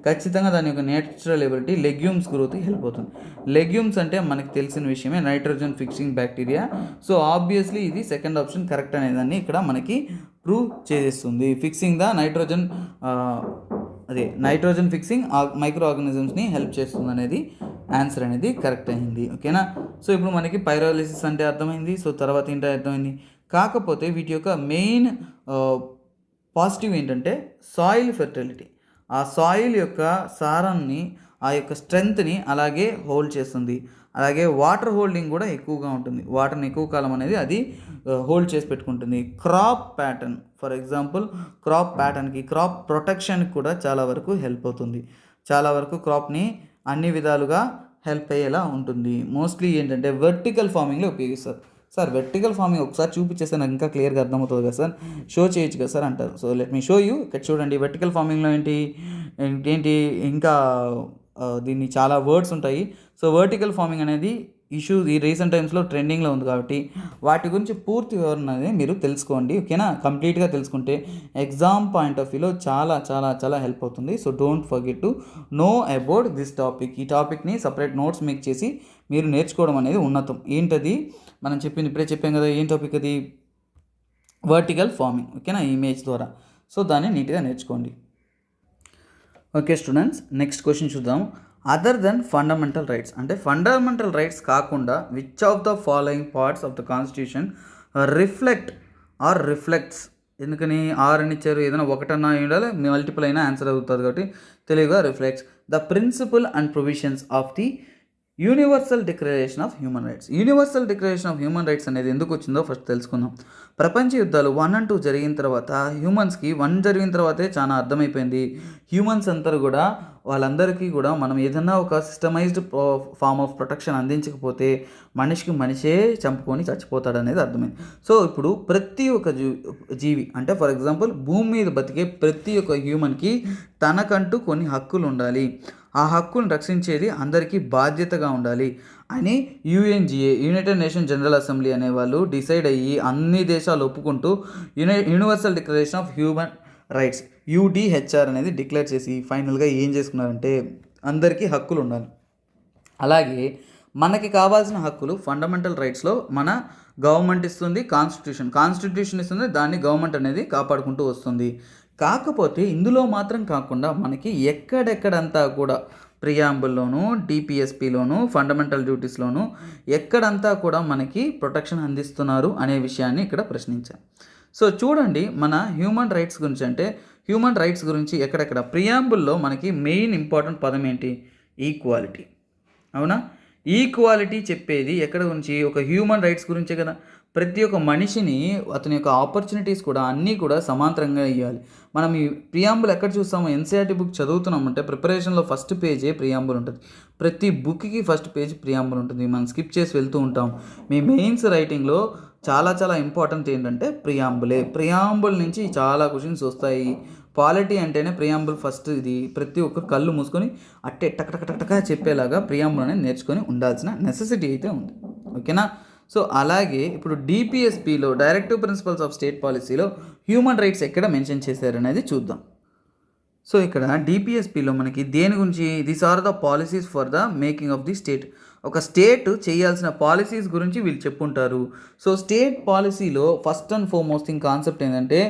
[SPEAKER 1] ఖచ్చితంగా దాని యొక్క నేచురల్ ఎబిలిటీ లెగ్యూమ్స్ గ్రోత్కి హెల్ప్ అవుతుంది. లెగ్యూమ్స్ అంటే మనకు తెలిసిన విషయమే, nitrogen fixing bacteria. So obviously ఇది సెకండ్ ఆప్షన్ కరెక్ట్ అనేదాన్ని ఇక్కడ మనకి ప్రూవ్ చేసేస్తుంది. Fixing the nitrogen nitrogen fixing micro ఆర్గానిజమ్స్ని హెల్ప్ చేస్తుంది అనేది ఆన్సర్ అనేది కరెక్ట్ అయింది. ఓకేనా. సో ఇప్పుడు మనకి పైరాలిసిస్ అంటే అర్థమైంది. సో తర్వాత ఏంటో అర్థమైంది. కాకపోతే వీటి యొక్క మెయిన్ పాజిటివ్ ఏంటంటే సాయిల్ ఫెర్టిలిటీ. ఆ సాయిల్ యొక్క సారాన్ని, ఆ యొక్క స్ట్రెంగ్త్ని అలాగే హోల్డ్ చేస్తుంది. అలాగే వాటర్ హోల్డింగ్ కూడా ఎక్కువగా ఉంటుంది. వాటర్ని ఎక్కువ కాలం అనేది అది హోల్డ్ చేసి పెట్టుకుంటుంది. Crop pattern, for example crop ప్యాటర్న్కి, క్రాప్ ప్రొటెక్షన్కి కూడా చాలా వరకు హెల్ప్ అవుతుంది. చాలా వరకు క్రాప్ని అన్ని విధాలుగా హెల్ప్ అయ్యేలా ఉంటుంది. మోస్ట్లీ ఏంటంటే వర్టికల్ ఫార్మింగ్లో ఉపయోగిస్తారు. సార్ వెర్టికల్ ఫార్మింగ్ ఒకసారి చూపించేస్తే నాకు ఇంకా క్లియర్గా అర్థమవుతుంది కదా సార్, షో చేయొచ్చు కదా సార్ అంటారు. So let me show you. ఇక్కడ చూడండి, వెర్టికల్ ఫార్మింగ్లో ఏంటి ఇంకా దీన్ని చాలా వర్డ్స్ ఉంటాయి. సో వర్టికల్ ఫార్మింగ్ అనేది ఇష్యూ ఈ రీసెంట్ టైమ్స్లో ట్రెండింగ్లో ఉంది కాబట్టి వాటి గురించి పూర్తి వివరణ అనేది మీరు తెలుసుకోండి. ఓకేనా. కంప్లీట్గా తెలుసుకుంటే ఎగ్జామ్ పాయింట్ ఆఫ్ వ్యూలో చాలా చాలా చాలా హెల్ప్ అవుతుంది. So don't forget to know about this topic. ఈ టాపిక్ని సపరేట్ నోట్స్ మేక్ చేసి మీరు నేర్చుకోవడం అనేది ఉన్నతం. ఏంటది మనం చెప్పింది ఇప్పుడే చెప్పాం కదా, ఏం టాపిక్ అది, వర్టికల్ ఫార్మింగ్. ఓకేనా, ఇమేజ్ ద్వారా. సో దాన్ని నీట్గా నేర్చుకోండి. ఓకే స్టూడెంట్స్, నెక్స్ట్ క్వశ్చన్ చూద్దాం. అదర్ దెన్ ఫండమెంటల్ రైట్స్, అంటే ఫండమెంటల్ రైట్స్ కాకుండా which of the following parts of the constitution reflect or reflects, ఎందుకని ఆర్ అని ఇచ్చారు, ఏదైనా ఒకటన్నా ఉండాలి, మల్టిపుల్ అయినా ఆన్సర్ అవుతుంది కాబట్టి తెలివిగా reflects the principle and provisions of the universal declaration of human rights. Universal declaration of human rights అనేది ఎందుకు వచ్చిందో ఫస్ట్ తెలుసుకుందాం. ప్రపంచ యుద్ధాలు 1 and 2 జరిగిన తర్వాత హ్యూమన్స్కి 1 జరిగిన తర్వాతే చాలా అర్థమైపోయింది. హ్యూమన్స్ అందరూ కూడా వాళ్ళందరికీ కూడా మనం ఏదన్నా ఒక సిస్టమైజ్డ్ ఫార్మ్ ఆఫ్ ప్రొటెక్షన్ అందించకపోతే మనిషికి మనిషే చంపుకొని చచ్చిపోతాడు అనేది అర్థమైంది. సో ఇప్పుడు ప్రతి ఒక్క జీవి అంటే ఫర్ ఎగ్జాంపుల్ భూమి మీద బతికే ప్రతి ఒక్క హ్యూమన్కి తనకంటూ కొన్ని హక్కులు ఉండాలి. ఆ హక్కును రక్షించేది అందరికీ బాధ్యతగా ఉండాలి అని UNGA, United Nation General Assembly అనేవాళ్ళు డిసైడ్ అయ్యి అన్ని దేశాలు ఒప్పుకుంటూ Universal declaration of human Rights UDHR అనేది డిక్లేర్ చేసి ఫైనల్గా ఏం చేసుకున్నారంటే అందరికీ హక్కులు ఉండాలి. అలాగే మనకి కావాల్సిన హక్కులు ఫండమెంటల్ రైట్స్లో మన గవర్నమెంట్ ఇస్తుంది, కాన్స్టిట్యూషన్ ఇస్తుంది, దాన్ని గవర్నమెంట్ అనేది కాపాడుకుంటూ వస్తుంది. కాకపోతే ఇందులో మాత్రం కాకుండా మనకి ఎక్కడెక్కడంతా కూడా ప్రియాంబుల్లోను, డిపిఎస్పిలోను, ఫండమెంటల్ డ్యూటీస్లోను ఎక్కడంతా కూడా మనకి ప్రొటెక్షన్ అందిస్తున్నారు అనే విషయాన్ని ఇక్కడ ప్రశ్నించాం. సో చూడండి, మన హ్యూమన్ రైట్స్ గురించి అంటే హ్యూమన్ రైట్స్ గురించి ఎక్కడెక్కడ ప్రియాంబుల్లో మనకి మెయిన్ ఇంపార్టెంట్ పదం ఏంటి? ఈక్వాలిటీ. అవునా? ఈక్వాలిటీ చెప్పేది ఎక్కడ గురించి? ఒక హ్యూమన్ రైట్స్ గురించే కదా. ప్రతి ఒక్క మనిషిని అతని యొక్క ఆపర్చునిటీస్ కూడా అన్నీ కూడా సమాంతరంగా ఇవ్వాలి. మనం ఈ ప్రియాంబుల్ ఎక్కడ చూస్తాము? ఎన్సీఆర్టీ బుక్ చదువుతున్నామంటే ప్రిపరేషన్లో ఫస్ట్ పేజే ప్రియాంబుల్ ఉంటుంది. ప్రతి బుక్కి ఫస్ట్ పేజ్ ప్రియాంబుల్ ఉంటుంది. మనం స్కిప్ చేసి వెళ్తూ ఉంటాం. మీ మెయిన్స్ రైటింగ్లో చాలా చాలా ఇంపార్టెంట్ ఏంటంటే ప్రియాంబుల్ నుంచి చాలా క్వశ్చన్స్ వస్తాయి. పాలిటీ అంటేనే ప్రియాంబుల్ ఫస్ట్. ఇది ప్రతి ఒక్కరు కళ్ళు మూసుకొని అట్టే టకటకటక చెప్పేలాగా ప్రియాంబుల్ అనేది నేర్చుకొని ఉండాల్సిన నెసెసిటీ అయితే ఉంది. ఓకేనా? సో అలాగే ఇప్పుడు డిపిఎస్పిలో డైరెక్టివ్ ప్రిన్సిపల్స్ ఆఫ్ స్టేట్ పాలసీలో హ్యూమన్ రైట్స్ ఎక్కడ మెన్షన్ చేశారనేది చూద్దాం. సో ఇక్కడ డిపిఎస్పిలో మనకి దేని గురించి? These are the policies for the making of the state. ఒక స్టేట్ చేయాల్సిన పాలసీస్ గురించి వీళ్ళు చెప్పుంటారు. సో స్టేట్ పాలసీలో first and foremost thing concept ఏంటంటే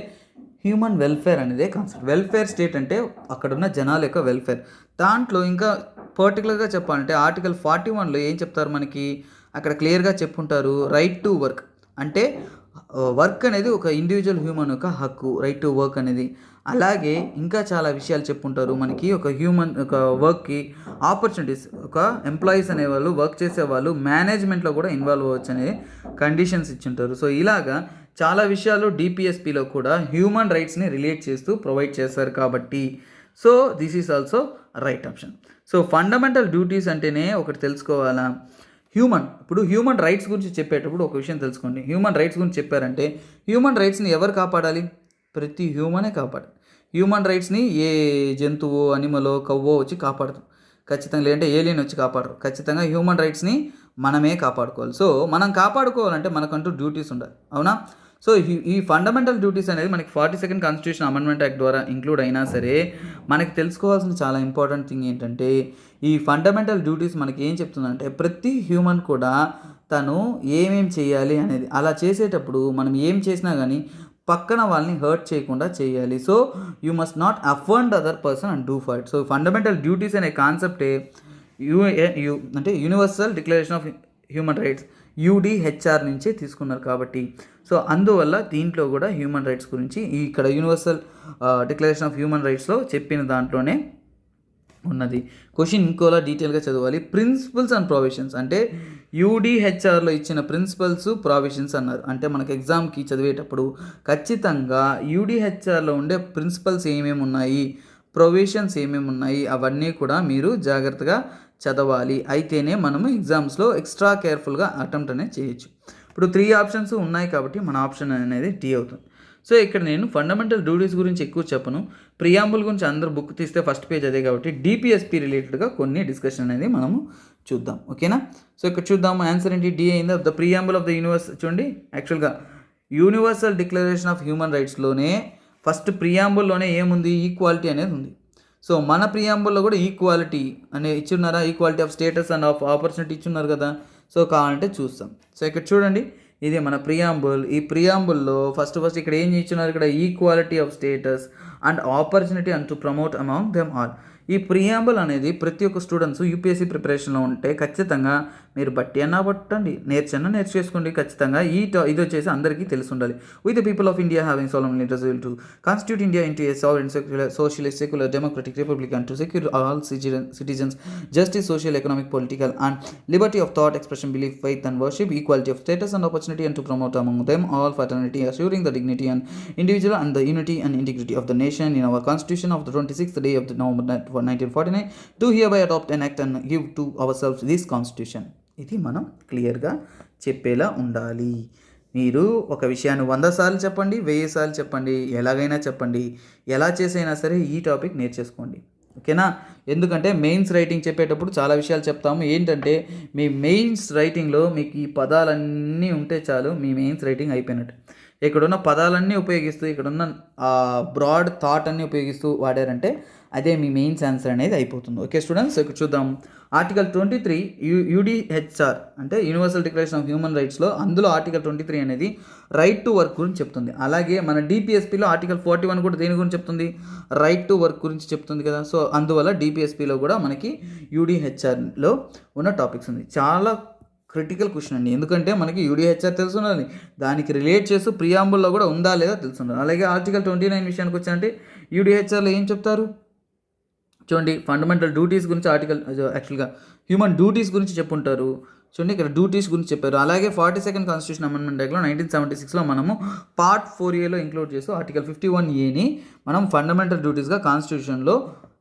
[SPEAKER 1] హ్యూమన్ వెల్ఫేర్ అనేదే కాన్సెప్ట్. వెల్ఫేర్ స్టేట్ అంటే అక్కడున్న జనాల యొక్క వెల్ఫేర్. దాంట్లో ఇంకా పర్టికులర్గా చెప్పాలంటే ఆర్టికల్ 41లో ఏం చెప్తారు మనకి? అక్కడ క్లియర్గా చెప్పుంటారు, రైట్ టు వర్క్. అంటే వర్క్ అనేది ఒక ఇండివిజువల్ హ్యూమన్ యొక్క హక్కు, రైట్ టు వర్క్ అనేది. అలాగే ఇంకా చాలా విషయాలు చెప్పుంటారు మనకి. ఒక వర్క్కి ఆపర్చునిటీస్, ఒక ఎంప్లాయీస్ అనేవాళ్ళు వర్క్ చేసేవాళ్ళు మేనేజ్మెంట్లో కూడా ఇన్వాల్వ్ అవ్వచ్చు అనే కండిషన్స్ ఇచ్చింటారు. సో ఇలాగా చాలా విషయాలు డిపిఎస్పిలో కూడా హ్యూమన్ రైట్స్ని రిలేట్ చేస్తూ ప్రొవైడ్ చేస్తారు కాబట్టి so this is also right option. So fundamental duties అంటేనే ఒకటి తెలుసుకోవాలా, ఇప్పుడు హ్యూమన్ రైట్స్ గురించి చెప్పేటప్పుడు ఒక విషయం తెలుసుకోండి. హ్యూమన్ రైట్స్ గురించి చెప్పారంటే హ్యూమన్ రైట్స్ని ఎవరు కాపాడాలి? ప్రతి హ్యూమనే కాపాడాలి. హ్యూమన్ రైట్స్ని ఏ జంతువు, అనిమలో, కవ్వో వచ్చి కాపాడదు ఖచ్చితంగా, లేదంటే ఏలియన్ వచ్చి కాపాడరు. ఖచ్చితంగా హ్యూమన్ రైట్స్ని మనమే కాపాడుకోవాలి. సో మనం కాపాడుకోవాలంటే మనకంటూ డ్యూటీస్ ఉండాలి. అవునా? సో ఈ ఫండమెంటల్ డ్యూటీస్ అనేది మనకి 42nd కాన్స్టిట్యూషన్ అమెండ్మెంట్ యాక్ట్ ద్వారా ఇంక్లూడ్ అయినా సరే మనకి తెలుసుకోవాల్సిన చాలా ఇంపార్టెంట్ థింగ్ ఏంటంటే ఈ ఫండమెంటల్ డ్యూటీస్ మనకి ఏం చెప్తుందంటే ప్రతి హ్యూమన్ కూడా తను ఏమేం చేయాలి అనేది. అలా చేసేటప్పుడు మనం ఏం చేసినా కానీ పక్కన వాళ్ళని హర్ట్ చేయకుండా చేయాలి. So you must not offend other person and do for it. So fundamental duties అనే కాన్సెప్టే అంటే Universal declaration of human Rights UDHR నుంచే తీసుకున్నారు కాబట్టి సో అందువల్ల దీంట్లో కూడా హ్యూమన్ రైట్స్ గురించి ఇక్కడ యూనివర్సల్ డిక్లరేషన్ ఆఫ్ హ్యూమన్ రైట్స్లో చెప్పిన దాంట్లోనే ఉన్నది. క్వశ్చన్ ఇంకోలా డీటెయిల్గా చదవాలి. ప్రిన్సిపల్స్ అండ్ ప్రొవిజన్స్ అంటే యూడిహెచ్ఆర్లో ఇచ్చిన ప్రిన్సిపల్స్ ప్రావిజన్స్ అన్నారు. అంటే మనకు ఎగ్జామ్కి చదివేటప్పుడు ఖచ్చితంగా యూడిహెచ్ఆర్లో ఉండే ప్రిన్సిపల్స్ ఏమేమి ఉన్నాయి, ప్రొవిజన్స్ ఏమేమి ఉన్నాయి అవన్నీ కూడా మీరు జాగ్రత్తగా చదవాలి. అయితేనే మనము ఎగ్జామ్స్లో ఎక్స్ట్రా కేర్ఫుల్గా అటెంప్ట్ అనేది చేయొచ్చు. ఇప్పుడు 3 ఆప్షన్స్ ఉన్నాయి కాబట్టి మన ఆప్షన్ అనేది టీ అవుతుంది. సో ఇక్కడ నేను ఫండమెంటల్ డ్యూటీస్ గురించి ఎక్కువ చెప్పను. ప్రియాంబుల్ గురించి అందరూ బుక్ తీస్తే ఫస్ట్ పేజ్ అదే కాబట్టి డిపిఎస్పి రిలేటెడ్గా కొన్ని డిస్కషన్ అనేది మనము చూద్దాం. ఓకేనా? సో ఇక్కడ చూద్దాం. ఆన్సర్ ఏంటి? డి అయిందా? The preamble of the universe. చూడండి, యాక్చువల్గా యూనివర్సల్ డిక్లరేషన్ ఆఫ్ హ్యూమన్ రైట్స్లోనే ఫస్ట్ ప్రియాంబుల్లోనే ఏముంది? ఈక్వాలిటీ అనేది ఉంది. సో మన ప్రియాంబుల్లో కూడా ఈక్వాలిటీ అనే ఇచ్చున్నారా? Equality of status and of opportunity ఇచ్చున్నారు కదా. సో కావాలంటే చూస్తాం. సో ఇక్కడ చూడండి, ఇది మన ప్రియాంబుల్. ఈ ప్రియాంబుల్లో ఫస్ట్ ఇక్కడ ఏం ఇచ్చున్నారు? ఇక్కడ equality of status and opportunity and to promote among them all. ఈ ప్రియాంబుల్ అనేది ప్రతి ఒక్క స్టూడెంట్స్ యూపీఎస్సీ ప్రిపరేషన్లో ఉంటే ఖచ్చితంగా మీరు బట్టి అన్నా పట్టండి, నేర్చేసుకోండి ఖచ్చితంగా. ఇది వచ్చేసి అందరికీ తెలిసి ఉండాలి. With the people of India having solemnly resolved to constitute India into a sovereign, secular, socialist, secular, democratic republic and to secure all citizens justice, social, economic, political and liberty of thought, expression, belief, faith and worship, equality of status and opportunity, and to promote among them all fraternity, assuring the dignity and individual and the unity and integrity of the nation. In our constitution of the 26th day of the November 1949 do hereby adopt, enact and give to ourselves this constitution. ఇది మనం క్లియర్గా చెప్పేలా ఉండాలి. మీరు ఒక విషయాన్ని 100 సార్లు చెప్పండి, 1000 సార్లు చెప్పండి, ఎలాగైనా చెప్పండి, ఎలా చేసైనా సరే ఈ టాపిక్ నేర్చేసుకోండి. ఓకేనా? ఎందుకంటే మెయిన్స్ రైటింగ్ చెప్పేటప్పుడు చాలా విషయాలు చెప్తాము. ఏంటంటే మీ మెయిన్స్ రైటింగ్లో మీకు ఈ పదాలన్నీ ఉంటే చాలు, మీ మెయిన్స్ రైటింగ్ అయిపోయినట్టు. ఇక్కడున్న పదాలన్నీ ఉపయోగిస్తూ, ఇక్కడున్న బ్రాడ్ థాట్ అన్నీ ఉపయోగిస్తూ వాడారంటే అదే మీ మెయిన్స్ ఆన్సర్ అనేది అయిపోతుంది. ఓకే స్టూడెంట్స్, ఇక్కడ చూద్దాం. ఆర్టికల్ 23 యూడిహెచ్ఆర్ అంటే యూనివర్సల్ డిక్లరేషన్ ఆఫ్ హ్యూమన్ రైట్స్లో, అందులో ఆర్టికల్ 23 అనేది రైట్ టు వర్క్ గురించి చెప్తుంది. అలాగే మన డిపిఎస్పిలో ఆర్టికల్ 41 కూడా దేని గురించి చెప్తుంది? రైట్ టు వర్క్ గురించి చెప్తుంది కదా. సో అందువల్ల డిపిఎస్పిలో కూడా మనకి యూడిహెచ్ఆర్లో ఉన్న టాపిక్స్ ఉంది. చాలా క్రిటికల్ క్వశ్చన్ అండి, ఎందుకంటే మనకి యూడిహెచ్ఆర్ తెలుసు ఉండాలి, దానికి రిలేట్ చేస్తూ ప్రియాంబుల్లో కూడా ఉందా లేదా తెలుసు ఉండాలి. అలాగే ఆర్టికల్ 29 విషయానికి వచ్చారంటే యూడిహెచ్ఆర్లో ఏం చెప్తారు చూడండి, ఫండమెంటల్ డ్యూటీస్ గురించి ఆర్టికల్ యాక్చువల్గా హ్యూమన్ డ్యూటీస్ గురించి చెప్పుంటారు. చూడండి ఇక్కడ డ్యూటీస్ గురించి చెప్పారు. అలాగే 42nd కాన్స్టిట్యూషన్ అమెండ్మెంట్ యాక్ట్లో 1976లో మనము పార్ట్ 4Aలో ఇంక్లూడ్ చేస్తూ ఆర్టికల్ 51Aని మనం ఫండమెంటల్ డ్యూటీస్గా కాన్స్టిట్యూషన్లో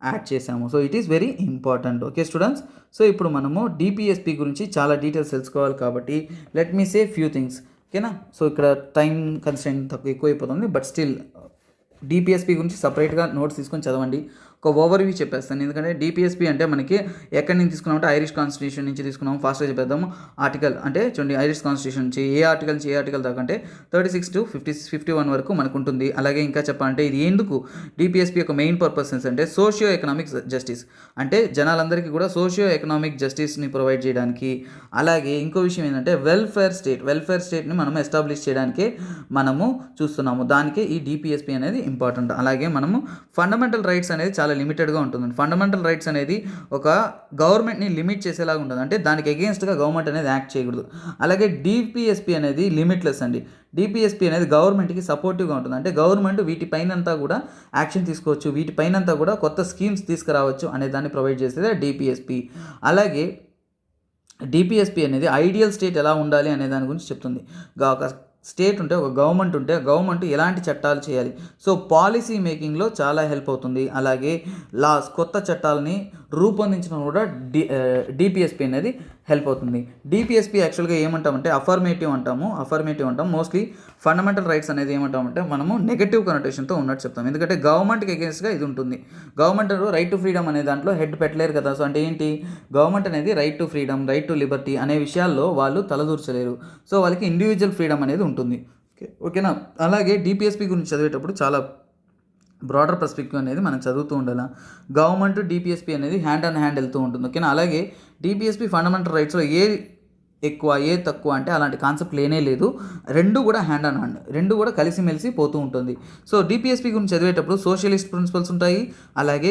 [SPEAKER 1] యాడ్ చేసాము. So it is very important. Okay students, so ఇప్పుడు మనము డిపిఎస్పి గురించి చాలా డీటెయిల్స్ తెలుసుకోవాలి కాబట్టి let me say few things. ఓకేనా? సో ఇక్కడ టైం కన్స్ట్రెంట్ ఎక్కువైపోతుంది, బట్ స్టిల్ డిపిఎస్పి గురించి సపరేట్గా నోట్స్ తీసుకొని చదవండి. ఒక ఓవర్వ్యూ చెప్పేస్తాను, ఎందుకంటే డిపిఎస్పి అంటే మనకి ఎక్కడి నుంచి తీసుకున్నామంటే ఐరిష్ కాన్స్టిట్యూషన్ నుంచి తీసుకున్నాము. ఫాస్ట్గా చెప్పేద్దాము. ఆర్టికల్ అంటే చూడండి, ఐరిష్ కాన్స్టిట్యూషన్ నుంచి ఏ ఆర్టికల్ దాకా అంటే 36 to 51 వరకు మనకు ఉంటుంది. అలాగే ఇంకా చెప్పాలంటే ఇది ఎందుకు డిపిఎస్పి యొక్క మెయిన్ పర్పస్ అంటే సోషియో ఎకనామిక్ జస్టిస్, అంటే జనాలందరికీ కూడా సోషియో ఎకనామిక్ జస్టిస్ని ప్రొవైడ్ చేయడానికి. అలాగే ఇంకో విషయం ఏంటంటే వెల్ఫేర్ స్టేట్ని మనం ఎస్టాబ్లిష్ చేయడానికే మనము చూస్తున్నాము. దానికే ఈ డిపిఎస్పి అనేది ఇంపార్టెంట్. అలాగే మనము ఫండమెంటల్ రైట్స్ అనేది చాలా లిమిటెడ్గా ఉంటుంది. ఫండమెంటల్ రైట్స్ అనేది ఒక గవర్నమెంట్ని లిమిట్ చేసేలాగా ఉంటుంది, అంటే దానికి అగేన్స్ట్గా గవర్నమెంట్ అనేది యాక్ట్ చేయకూడదు. అలాగే డిపిఎస్పి అనేది లిమిట్లెస్ అండి. డిపిఎస్పి అనేది గవర్నమెంట్కి సపోర్టివ్గా ఉంటుంది, అంటే గవర్నమెంట్ వీటిపైనంతా కూడా యాక్షన్ తీసుకోవచ్చు, వీటిపైనంతా కూడా కొత్త స్కీమ్స్ తీసుకురావచ్చు అనే దాన్ని ప్రొవైడ్ చేసేది డిపిఎస్పి. అలాగే డిపిఎస్పి అనేది ఐడియల్ స్టేట్ ఎలా ఉండాలి అనే దాని గురించి చెప్తుంది. ఒక స్టేట్ ఉంటే, ఒక గవర్నమెంట్ ఉంటే, గవర్నమెంట్ ఎలాంటి చట్టాలు చేయాలి, సో పాలసీ మేకింగ్లో చాలా హెల్ప్ అవుతుంది. అలాగే కొత్త చట్టాలని రూపొందించడం కూడా డిపిఎస్పి అనేది హెల్ప్ అవుతుంది. డిపిఎస్పి యాక్చువల్గా ఏమంటామంటే అఫర్మేటివ్ అంటాము. మోస్ట్లీ ఫండమెంటల్ రైట్స్ అనేది ఏమంటామంటే మనము నెగటివ్ కనోటేషన్తో ఉన్నట్టు చెప్తాం, ఎందుకంటే గవర్నమెంట్కి అగేన్స్ట్గా ఇది ఉంటుంది. గవర్నమెంట్ రైట్ టు ఫ్రీడమ్ అనే దాంట్లో హెడ్ పెట్టలేరు కదా. సో అంటే ఏంటి, గవర్నమెంట్ అనేది right to freedom, right to Liberty అనే విషయాల్లో వాళ్ళు తలదూర్చలేరు. సో వాళ్ళకి ఇండివిజువల్ ఫ్రీడమ్ అనేది ఉంటుంది. ఓకేనా? అలాగే డిపిఎస్పి గురించి చదివేటప్పుడు చాలా బ్రాడర్ పర్స్పెక్టివ్ అనేది మనం చదువుతూ ఉండాలి. గవర్నమెంట్ డిపిఎస్పి అనేది హ్యాండ్ అండ్ హ్యాండ్ వెళ్తూ ఉంటుంది. ఓకేనా? అలాగే డిపిఎస్పి ఫండమెంటల్ రైట్స్లో ఏ ఎక్కువ ఏ తక్కువ అంటే అలాంటి కాన్సెప్ట్ లేనే లేదు. రెండు కూడా హ్యాండ్ అండ్ హ్యాండ్, రెండు కూడా కలిసిమెలిసి పోతూ ఉంటుంది. సో డిపిఎస్పి గురించి చదివేటప్పుడు సోషలిస్ట్ ప్రిన్సిపల్స్ ఉంటాయి, అలాగే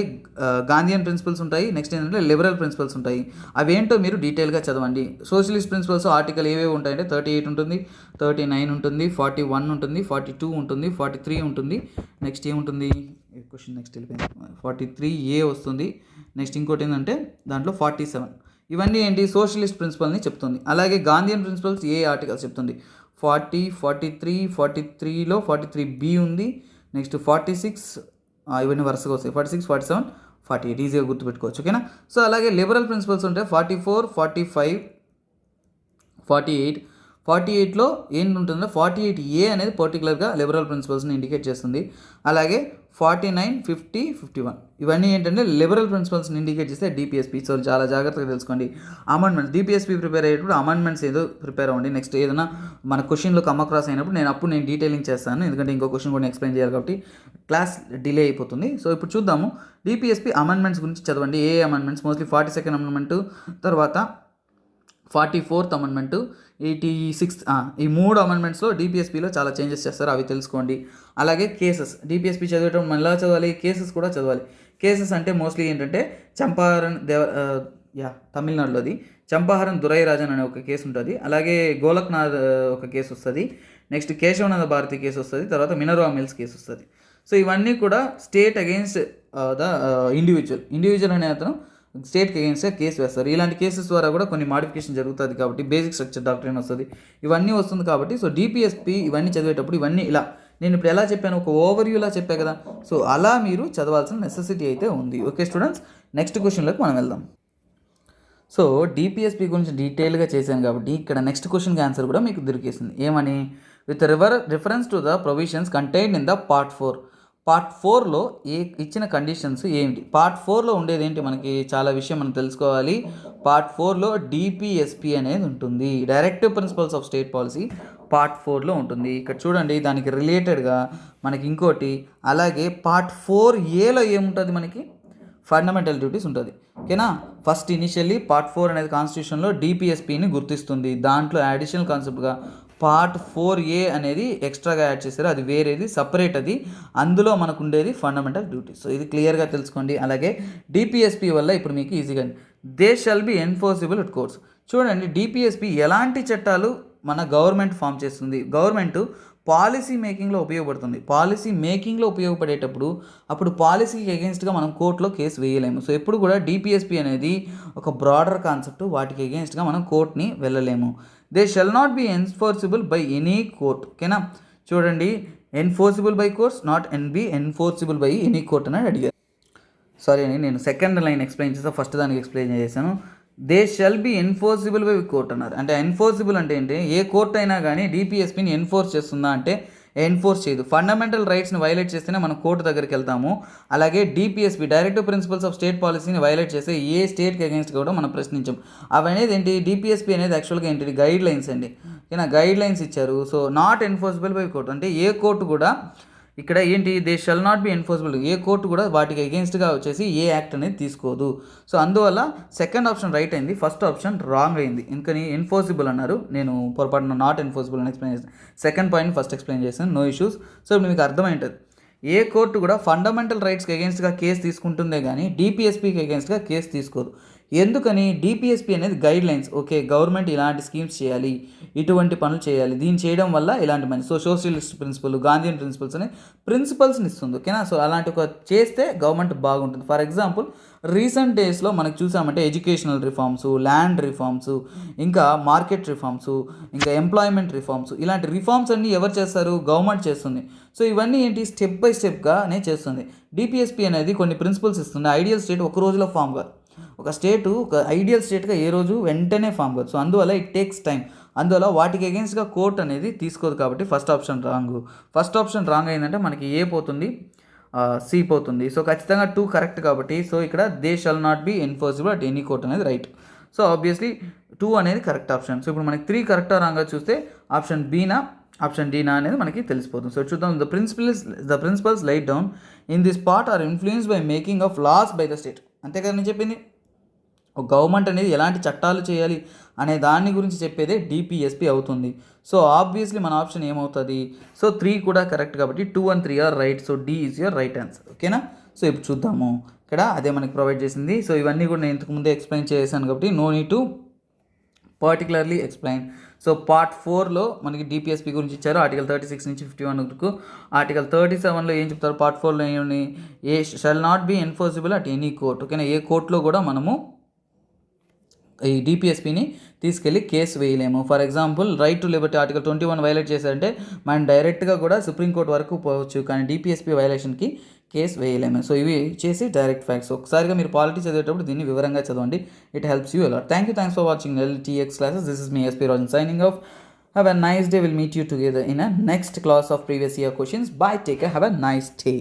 [SPEAKER 1] గాంధీయన్ ప్రిన్సిపల్స్ ఉంటాయి, నెక్స్ట్ ఏంటంటే లిబరల్ ప్రిన్సిపల్స్ ఉంటాయి. అవేంటో మీరు డీటెయిల్గా చదవండి. సోషలిస్ట్ ప్రిన్సిపల్స్ ఆర్టికల్ ఏవేవి ఉంటాయంటే 38 ఉంటుంది, 39 ఉంటుంది, 41 ఉంటుంది, 42 ఉంటుంది, 43 ఉంటుంది, నెక్స్ట్ ఏముంటుంది, క్వశ్చన్ నెక్స్ట్ వెళ్ళిపోయింది, 43A వస్తుంది. నెక్స్ట్ ఇంకోటి ఏంటంటే దాంట్లో 47. ఇవన్నీ ఏంటి, సోషలిస్ట్ ప్రిన్సిపల్ని చెప్తుంది. అలాగే గాంధీయన్ ప్రిన్సిపల్స్ ఏ ఆర్టికల్స్ చెప్తుంది, 40, 43, 43లో 43B ఉంది, నెక్స్ట్ 46, ఇవన్నీ వరుసగా వస్తాయి, 46, 47, 48 ఈజీగా గుర్తుపెట్టుకోవచ్చు. ఓకేనా? సో అలాగే లిబరల్ ప్రిన్సిపల్స్ ఉంటాయి 44, 45, 48. 48లో ఏంటి ఉంటుందో 48A అనేది పర్టికులర్గా లిబరల్ ప్రిన్సిపల్స్ని ఇండికేట్ చేస్తుంది. అలాగే 49, 50, 51 ఇవన్నీ ఏంటంటే లిబరల్ ప్రిన్సిపల్స్ని ఇండికేట్ చేస్తే డిపిఎస్పి. సో చాలా జాగ్రత్తగా తెలుసుకోండి. అమెండ్మెంట్స్ డిపిఎస్పి ప్రిపేర్ అయ్యేటప్పుడు అమెండ్మెంట్స్ ఏదో ప్రిపేర్ అవ్వండి. నెక్స్ట్ ఏదైనా మన క్వశ్చన్లో కమ్ అక్రాస్ అయినప్పుడు నేను డీటెయిలింగ్ చేస్తాను, ఎందుకంటే ఇంకో క్వశ్చన్ కూడా ఎక్స్ప్లెయిన్ చేయాలి కాబట్టి క్లాస్ డిలే అయిపోతుంది. సో ఇప్పుడు చూద్దాము డిపిఎస్పి అమెండ్మెంట్స్ గురించి చదవండి. ఏ అమెండ్మెంట్స్, మోస్ట్లీ 42nd అమెండ్మెంట్, తర్వాత 44th అమెండ్మెంట్, 86th, ఈ 3 అమెండ్మెంట్స్లో డిపిఎస్పిలో చాలా చేంజెస్ చేస్తారు, అవి తెలుసుకోండి. అలాగే కేసెస్, డిపిఎస్పి చదివేటప్పుడు మళ్ళీ చదవాలి, కేసెస్ కూడా చదవాలి. కేసెస్ అంటే మోస్ట్లీ ఏంటంటే చంపారన్ తమిళనాడులోది చంపాహరన్ దురైరాజన్ అనే ఒక కేసు ఉంటుంది, అలాగే గోలక్నాథ్ ఒక కేసు వస్తుంది, నెక్స్ట్ కేశవనంద భారతి కేసు వస్తుంది, తర్వాత మినర్వా మిల్స్ కేసు వస్తుంది. సో ఇవన్నీ కూడా స్టేట్ అగెయిన్స్ట్ ద ఇండివిజువల్ అనే అతను స్టేట్కి అగెయిన్స్ట్గా కేసు వేస్తారు. ఇలాంటి కేసెస్ ద్వారా కూడా కొన్ని మాడిఫికేషన్ జరుగుతుంది కాబట్టి బేసిక్ స్ట్రక్చర్ డాక్ట్రైన్ వస్తుంది, ఇవన్నీ వస్తుంది కాబట్టి సో డిపిఎస్పి ఇవన్నీ చదివేటప్పుడు ఇవన్నీ ఇలా నేను ఇప్పుడు ఎలా చెప్పాను, ఒక ఓవర్వ్యూలా చెప్పా కదా, సో అలా మీరు చదవాల్సిన నెసెసిటీ అయితే ఉంది. ఓకే స్టూడెంట్స్, నెక్స్ట్ క్వశ్చన్లోకి మనం వెళ్దాం. సో డిపిఎస్పి గురించి డీటెయిల్గా చేశాను కాబట్టి ఇక్కడ నెక్స్ట్ క్వశ్చన్కి ఆన్సర్ కూడా మీకు దొరికేసింది. ఏమని, with reference to the provisions contained in the part 4. Part 4లో ఇచ్చిన కండిషన్స్ ఏంటి, పార్ట్ 4లో ఉండేది ఏంటి, మనకి చాలా విషయం మనం తెలుసుకోవాలి. పార్ట్ 4లో డిపిఎస్పి అనేది ఉంటుంది, Directive principles of State Policy part 4లో ఉంటుంది. ఇక్కడ చూడండి, దానికి రిలేటెడ్గా మనకి ఇంకోటి, అలాగే పార్ట్ 4ఏలో ఏముంటుంది, మనకి ఫండమెంటల్ డ్యూటీస్ ఉంటుంది. ఓకేనా, ఫస్ట్ ఇనిషియల్లీ పార్ట్ 4 అనేది కాన్స్టిట్యూషన్లో డిపిఎస్పిని గుర్తిస్తుంది. దాంట్లో అడిషనల్ కాన్సెప్ట్గా పార్ట్ 4A అనేది ఎక్స్ట్రాగా యాడ్ చేశారు, అది వేరేది సపరేట్, అది అందులో మనకు ఉండేది ఫండమెంటల్ డ్యూటీస్. సో ఇది క్లియర్గా తెలుసుకోండి. అలాగే డిపిఎస్పి వల్ల ఇప్పుడు మీకు ఈజీగా they shall be enforceable at courts. చూడండి, డిపిఎస్పి ఎలాంటి చట్టాలు మన గవర్నమెంట్ ఫామ్ చేస్తుంది, గవర్నమెంట్ పాలసీ మేకింగ్లో ఉపయోగపడుతుంది. పాలసీ మేకింగ్లో ఉపయోగపడేటప్పుడు అప్పుడు పాలసీకి అగెన్స్ట్గా మనం కోర్టులో కేసు వేయలేము. సో ఎప్పుడు కూడా డిపిఎస్పి అనేది ఒక బ్రాడర్ కాన్సెప్ట్, వాటికి అగెన్స్ట్గా మనం కోర్టుని వెళ్ళలేము. They shall not be enforceable by any court. ఓకేనా, చూడండి, enforceable by courts not enforceable by any court అని అడిగారు. సారీ అండి, నేను సెకండ్ లైన్ ఎక్స్ప్లెయిన్ చేస్తాను, ఫస్ట్ దానికి ఎక్స్ప్లెయిన్ చేశాను. They shall be enforceable by court అన్నారు. అంటే ఎన్ఫోర్సిబుల్ అంటే ఏంటి, ఏ కోర్ట్ అయినా కానీ డిపిఎస్పిని ఎన్ఫోర్స్ చేస్తుందా అంటే ఎన్ఫోర్స్ చేయదు. ఫండమెంటల్ రైట్స్ని వైలేట్ చేస్తేనే మనం కోర్టు దగ్గరికి వెళ్తాము. అలాగే DPSP directive principles of state పాలసీని వైలేట్ చేస్తే ఏ స్టేట్కి అగెన్స్ట్ కూడా మనం ప్రశ్నించాం. అవనేది ఏంటి, డిపిఎస్పి అనేది యాక్చువల్గా ఏంటి, గైడ్ లైన్స్ అండి. ఓకేనా, గైడ్ లైన్స్ ఇచ్చారు. So not enforceable by court అంటే ఏ కోర్టు కూడా ఇక్కడ ఏంటి, they shall not be enforceable, A court కూడా వాటికి అగెన్స్ట్గా వచ్చేసి ఏ యాక్ట్ అనేది తీసుకోదు. సో అందువల్ల సెకండ్ ఆప్షన్ రైట్ అయింది, ఫస్ట్ ఆప్షన్ రాంగ్ అయింది. ఎందుకని ఎన్ఫోర్సిబుల్ అన్నారు, నేను పొరపాటున నాట్ ఎన్ఫోర్సిబుల్ అని ఎక్స్ప్లెయిన్ చేస్తాను. సెకండ్ పాయింట్ ఫస్ట్ ఎక్స్ప్లెయిన్ చేస్తాను, నో ఇష్యూస్. సో ఇప్పుడు మీకు అర్థమైంటుంది, ఏ కోర్టు కూడా ఫండమెంటల్ రైట్స్కి అగెన్స్ట్గా కేసు తీసుకుంటుందే కానీ డిపిఎస్పికి అగెన్స్ట్గా కేసు తీసుకోదు. ఎందుకని, డిపిఎస్పి అనేది గైడ్ లైన్స్. ఓకే, గవర్నమెంట్ ఇలాంటి స్కీమ్స్ చేయాలి, ఇటువంటి పనులు చేయాలి, దీన్ని చేయడం వల్ల ఇలాంటి money, so socialist principle, Gandhian principles అనే ప్రిన్సిపల్స్ని ఇస్తుంది. ఓకేనా, సో అలాంటి ఒక చేస్తే గవర్నమెంట్ బాగుంటుంది. ఫర్ ఎగ్జాంపుల్ రీసెంట్ డేస్లో మనకు చూసామంటే ఎడ్యుకేషనల్ రిఫార్మ్స్, ల్యాండ్ రిఫార్మ్స్, ఇంకా మార్కెట్ రిఫార్మ్స్, ఇంకా ఎంప్లాయ్మెంట్ రిఫార్మ్స్, ఇలాంటి రిఫార్మ్స్ అన్నీ ఎవరు చేస్తారు, గవర్నమెంట్ చేస్తుంది. సో ఇవన్నీ ఏంటి, స్టెప్ బై స్టెప్గానే చేస్తుంది. డిపిఎస్పి అనేది కొన్ని ప్రిన్సిపల్స్ ఇస్తుంది. ఐడియల్ స్టేట్ ఒక రోజులో ఫామ్ కాదు, ఒక స్టేటు ఒక ఐడియల్ స్టేట్గా ఏ రోజు వెంటనే ఫామ్ కాదు. సో అందువల్ల ఇట్ టేక్స్ టైం, అందువల్ల వాటికి అగెన్స్ట్గా కోర్ట్ అనేది తీసుకోదు. కాబట్టి first option wrong. First option wrong అయిందంటే మనకి ఏ పోతుంది, సి పోతుంది. సో ఖచ్చితంగా 2 కరెక్ట్ కాబట్టి సో ఇక్కడ they shall not be enforceable at any court అనేది రైట్. సో ఆబ్వియస్లీ 2 అనేది కరెక్ట్ ఆప్షన్. సో ఇప్పుడు మనకి 3 కరెక్టా రాంగ్గా చూస్తే ఆప్షన్ బీనా ఆప్షన్ డీనా అనేది మనకి తెలిసిపోతుంది. సో చూద్దాం, the principles laid down in this part are influence by making of laws by the state. అంతే కదా నేను చెప్పింది, ఒక గవర్నమెంట్ అనేది ఎలాంటి చట్టాలు చేయాలి అనే దాని గురించి చెప్పేదే డిపిఎస్పి అవుతుంది. సో ఆబ్వియస్లీ మన ఆప్షన్ ఏమవుతుంది, సో 3 కూడా కరెక్ట్ కాబట్టి 2 and 3 are right. So D is your right answer. ఓకేనా, సో ఇప్పుడు చూద్దాము, ఇక్కడ అదే మనకి ప్రొవైడ్ చేసింది. సో ఇవన్నీ కూడా నేను ఇంతకుముందే ఎక్స్ప్లెయిన్ చేశాను కాబట్టి no need to particularly explain. So part 4లో మనకి డిపిఎస్పి గురించి ఇచ్చారు, ఆర్టికల్ 36 నుంచి 51 వరకు. ఆర్టికల్ 37లో ఏం చెప్తారు, పార్ట్ 4లో ఏమని, a shall not be enforceable at any court. ఓకేనా, ఏ కోర్టులో కూడా మనము ఈ డిపిఎస్పిని తీసుకెళ్ళి కేసు వేయలేము. For example right to liberty article 21 violate చేశారంటే మనం డైరెక్ట్గా కూడా సుప్రీంకోర్టు వరకు పోవచ్చు, కానీ డిపిఎస్పి వైలేషన్కి కేసు వేయలేము. సో ఇవి చేసి డైరెక్ట్ ఫ్యాక్ట్స్. ఒకసారిగా మీరు పాలిటీ చదివేటప్పుడు దీన్ని వివరంగా చదవండి, it helps you a lot. Thanks for watching LTX classes. This is me, SP Rajan, signing off. Have a nice day. We'll meet you together in a next class of previous year questions. Bye, take care, have a nice day.